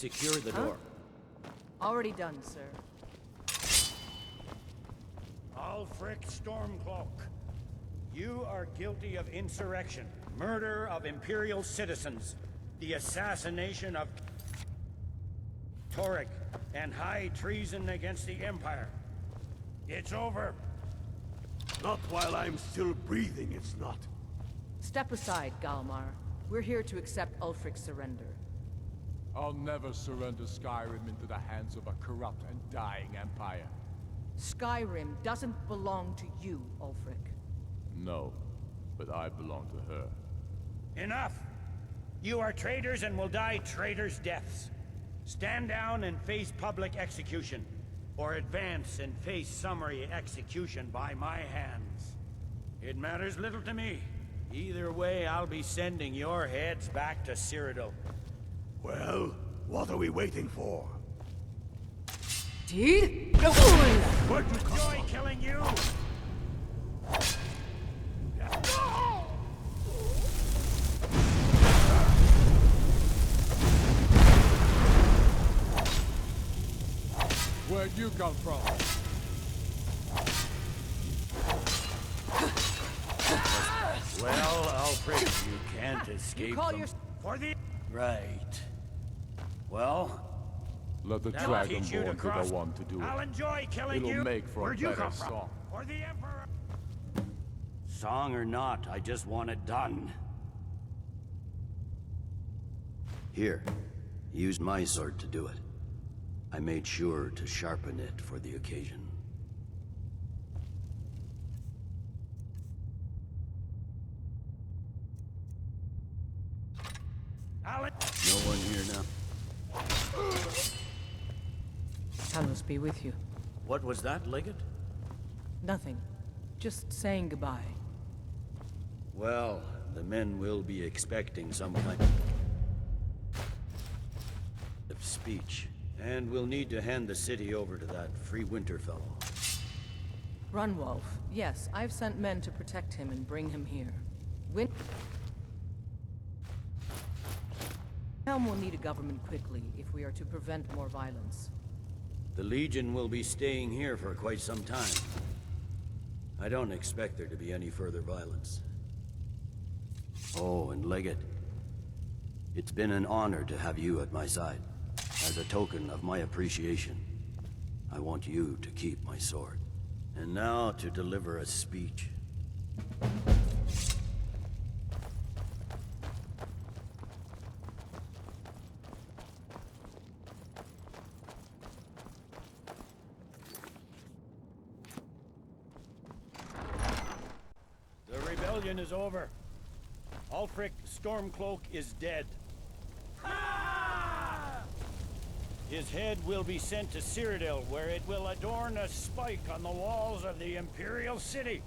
B: Secure the door.
C: Already done, sir.
H: Ulfric Stormcloak, you are guilty of insurrection, murder of Imperial citizens, the assassination of Torek, and high treason against the Empire. It's over.
R: Not while I'm still breathing, it's not.
C: Step aside, Galmar. We're here to accept Ulfric's surrender.
A: I'll never surrender Skyrim into the hands of a corrupt and dying empire.
C: Skyrim doesn't belong to you, Ulfric.
A: No, but I belong to her.
H: Enough! You are traitors and will die traitors' deaths. Stand down and face public execution, or advance and face summary execution by my hands. It matters little to me. Either way, I'll be sending your heads back to Cyrodiil.
R: Well, what are we waiting for?
U: Dude?
R: Where'd you come
H: Enjoy killing you!
A: Where'd you come from?
H: Well, Alfred, you can't escape
C: You call
H: them.
C: your...
H: For the... Right. Well...
A: Let the
H: now I'll teach you
A: Dragonborn
H: to
A: be
H: cross.
A: the one to do
H: I'll
A: it.
H: enjoy killing
A: It'll
H: you.
A: make for
H: Where'd
A: a
H: you
A: better
H: come from?
A: song.
H: For the Emperor. Song or not, I just want it done.
B: Here, used my sword to do it. I made sure to sharpen it for the occasion. No one here now.
C: Talos be with you.
B: What was that, Legate?
C: Nothing. Just saying goodbye.
B: Well, the men will be expecting some kind of speech. And we'll need to hand the city over to that free winter fellow.
C: Runwolf. Yes, I've sent men to protect him and bring him here. Helm will need a government quickly if we are to prevent more violence.
B: The Legion will be staying here for quite some time. I don't expect there to be any further violence. Oh, and Leggett. It's been an honor to have you at my side. As a token of my appreciation, I want you to keep my sword. And now to deliver a speech.
H: The rebellion is over. Ulfric Stormcloak is dead. His head will be sent to Cyrodiil, where it will adorn a spike on the walls of the Imperial City.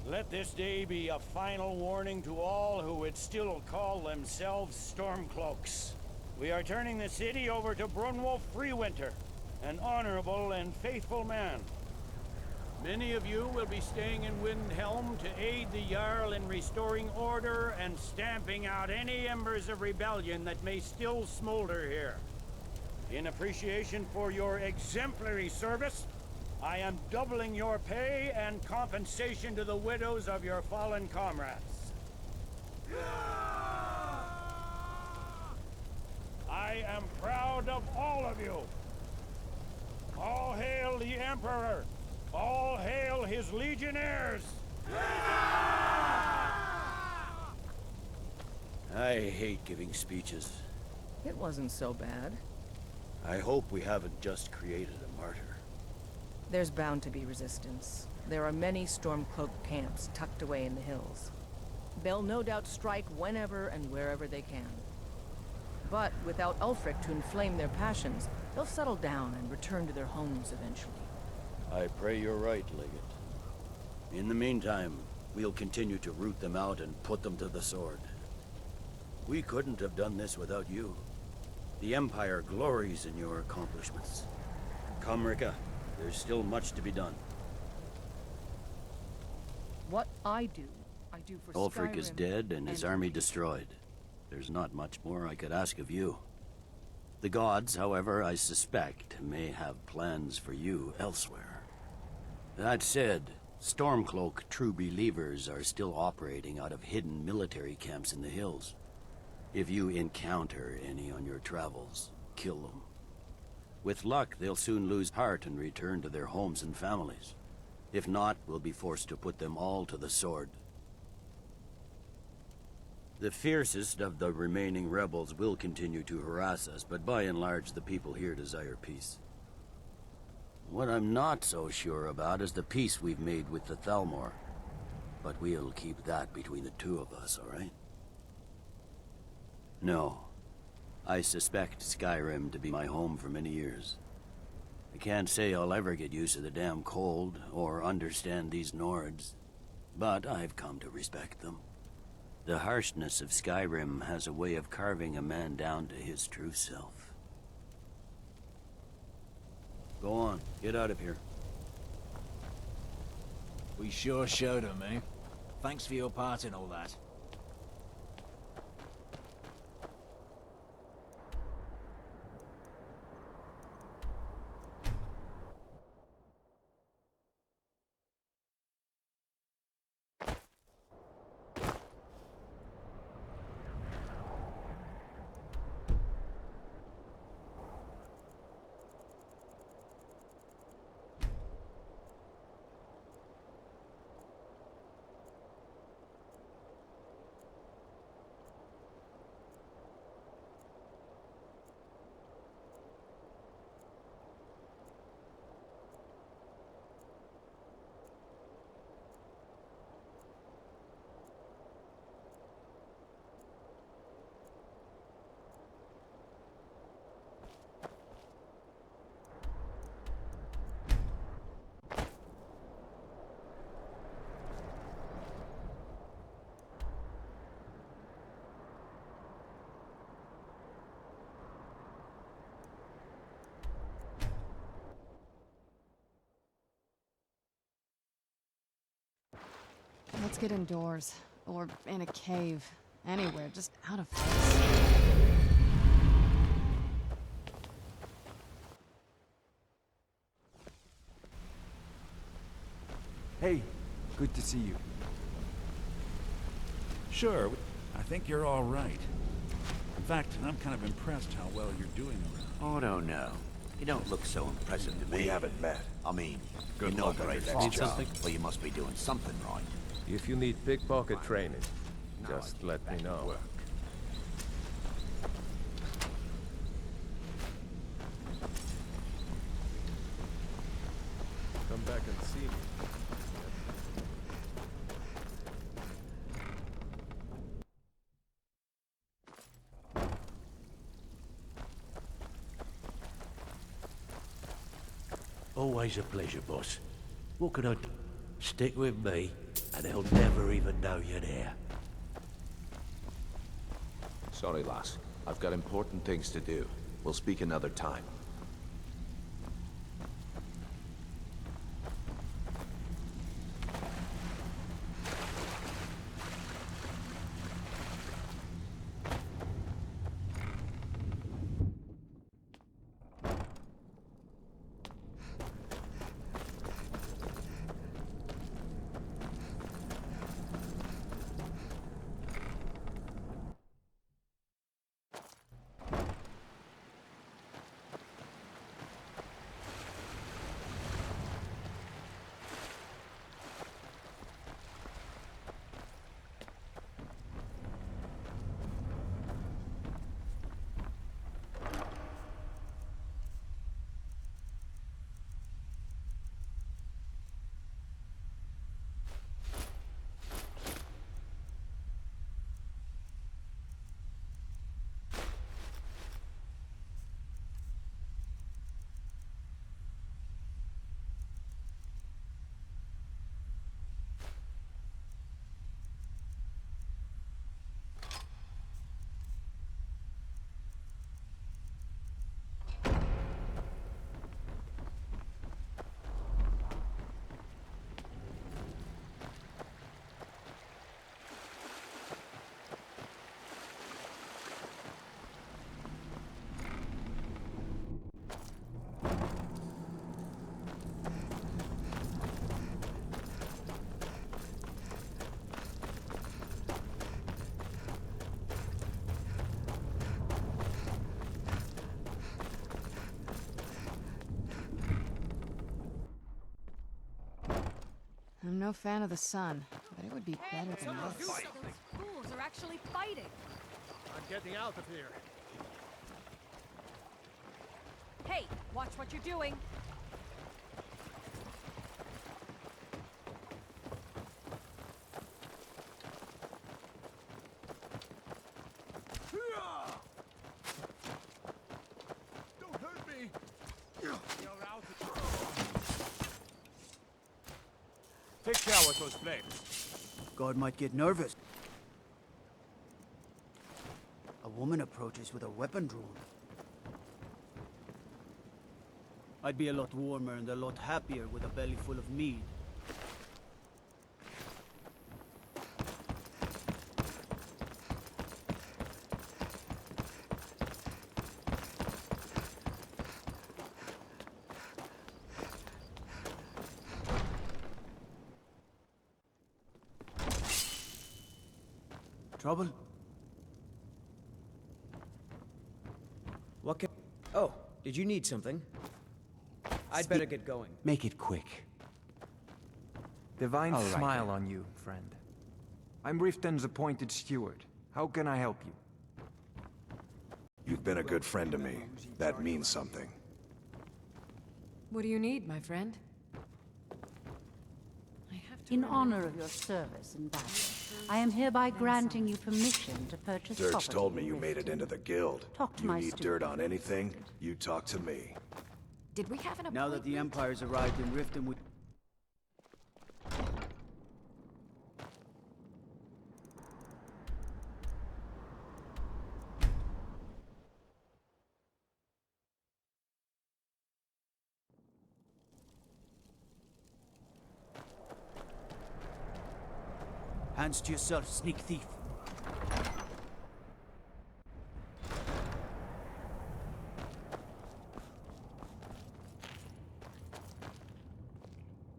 H: Let this day be a final warning to all who would still call themselves Stormcloaks. We are turning the city over to Brunwulf Freewinter, an honorable and faithful man. Many of you will be staying in Windhelm to aid the Jarl in restoring order and stamping out any embers of rebellion that may still smolder here. In appreciation for your exemplary service, I am doubling your pay and compensation to the widows of your fallen comrades. I am proud of all of you. All hail the Emperor! All hail his legionnaires!
B: I hate giving speeches.
C: It wasn't so bad.
B: I hope we haven't just created a martyr.
C: There's bound to be resistance. There are many Stormcloak camps tucked away in the hills. They'll no doubt strike whenever and wherever they can. But without Ulfric to inflame their passions, they'll settle down and return to their homes eventually.
B: I pray you're right, Leggett. In the meantime, we'll continue to root them out and put them to the sword. We couldn't have done this without you. The Empire glories in your accomplishments. Come, Rika. There's still much to be done.
C: What I do for
B: Ulfric is
C: Skyrim
B: dead and his army destroyed. There's not much more I could ask of you. The gods, however, I suspect, may have plans for you elsewhere. That said, Stormcloak true believers are still operating out of hidden military camps in the hills. If you encounter any on your travels, kill them. With luck, they'll soon lose heart and return to their homes and families. If not, we'll be forced to put them all to the sword. The fiercest of the remaining rebels will continue to harass us, but by and large, the people here desire peace. What I'm not so sure about is the peace we've made with the Thalmor. But we'll keep that between the two of us, all right? No. I suspect Skyrim to be my home for many years. I can't say I'll ever get used to the damn cold, or understand these Nords. But I've come to respect them. The harshness of Skyrim has a way of carving a man down to his true self. Go on, get out of here.
L: We sure showed him, eh? Thanks for your part in all that.
D: Let's get indoors. Or in a cave. Anywhere, just out of this.
O: Hey, good to see you.
Q: Sure, I think you're all right. In fact, I'm kind of impressed how well you're doing around.
M: Oh, no. You don't look so impressive to me.
P: We haven't met.
M: I mean,
P: Good
M: you know
P: luck on
M: great
P: your
M: far.
P: next job.
M: Well, you must be doing something right.
F: If you need pickpocket training, just let me know. Come back and see me.
W: Always a pleasure, boss. What can I do? Stick with me, and they'll never even know you're there.
X: Sorry, lass. I've got important things to do. We'll speak another time.
D: I'm no fan of the sun, but it would be better than this.
G: Those fools are actually fighting.
F: I'm getting out of here.
G: Hey, watch what you're doing.
P: Don't hurt me!
A: Take care with those flames.
E: God might get nervous. A woman approaches with a weapon drawn. I'd be a lot warmer and a lot happier with a belly full of mead. Trouble?
L: What can... Oh, did you need something? I'd better get going.
O: Make it quick. Divine smile on you, friend. I'm Riften's appointed steward. How can I help you?
P: You've been a good friend to me. That means something.
U: What do you need, my friend?
Y: In honor of your service in battle, I am hereby granting you permission to purchase
P: Dirge
Y: property
P: told me
Y: in
P: you made it
Y: Riften.
P: into the guild.
Y: Talk to
P: You
Y: my
P: need
Y: steward.
P: dirt on anything, you talk to me.
U: Did we have an
E: Now that the Empire's arrived in Riften, we... Hands to yourself, sneak thief.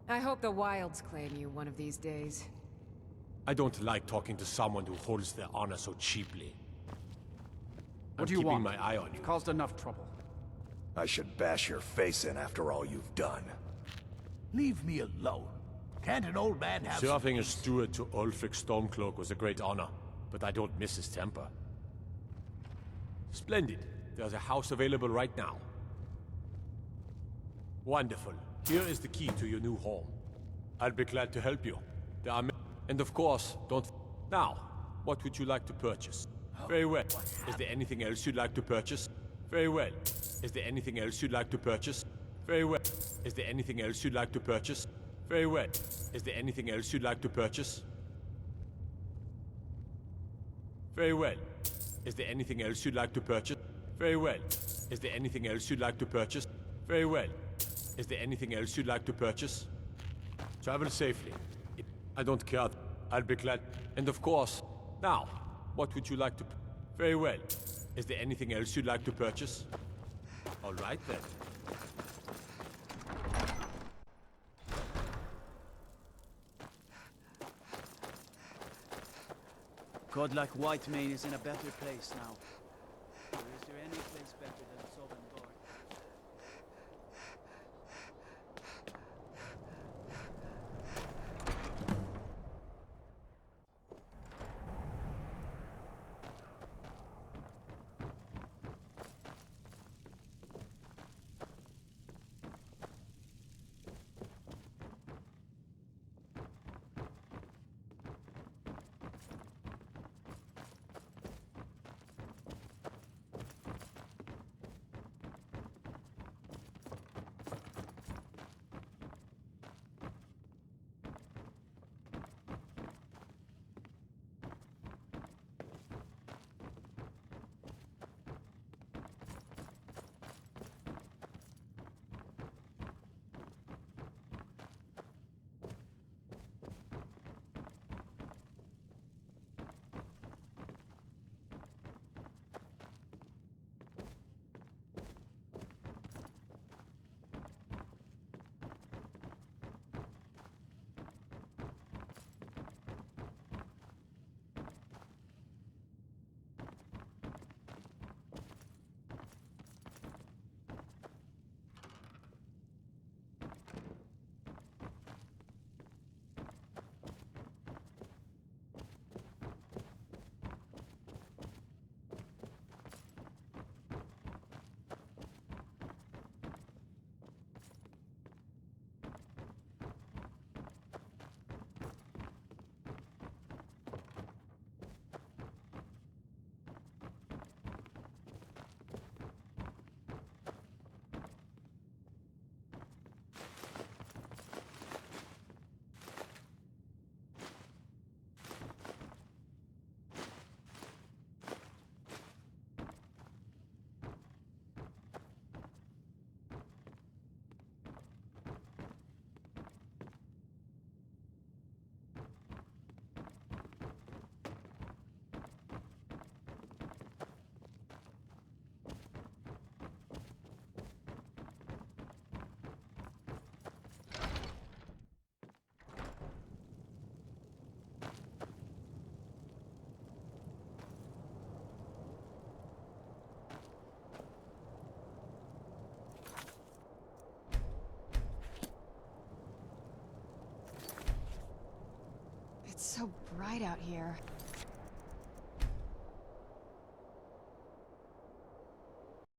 U: I hope the wilds claim you one of these days.
A: I don't like talking to someone who holds their honor so cheaply.
K: What
A: I'm
K: do you
A: keeping
K: want?
A: my eye on you.
K: You've caused enough trouble.
P: I should bash your face in after all you've done.
M: Leave me alone. Can't an old man have
A: Serving as steward to Ulfric Stormcloak was a great honor, but I don't miss his temper. Splendid. There's a house available right now. Wonderful. Here is the key to your new home. I'll be glad to help you. There are and of course, don't... Now, what would you like to purchase? Very well. Is there anything else you'd like to purchase? Very well. Is there anything else you'd like to purchase? Very well. Is there anything else you'd like to purchase? Very well. Is there anything else you'd like to purchase? Very well. Is there anything else you'd like to purchase? Very well. Is there anything else you'd like to purchase? Very well. Is there anything else you'd like to purchase? Travel safely. I don't care. I'll be glad. And of course, now, what would you like to... Very well. Is there anything else you'd like to purchase? All right then.
E: God like Whitemane is in a better place now. Or is there any place better than Sovngarde?
U: It's so bright out here.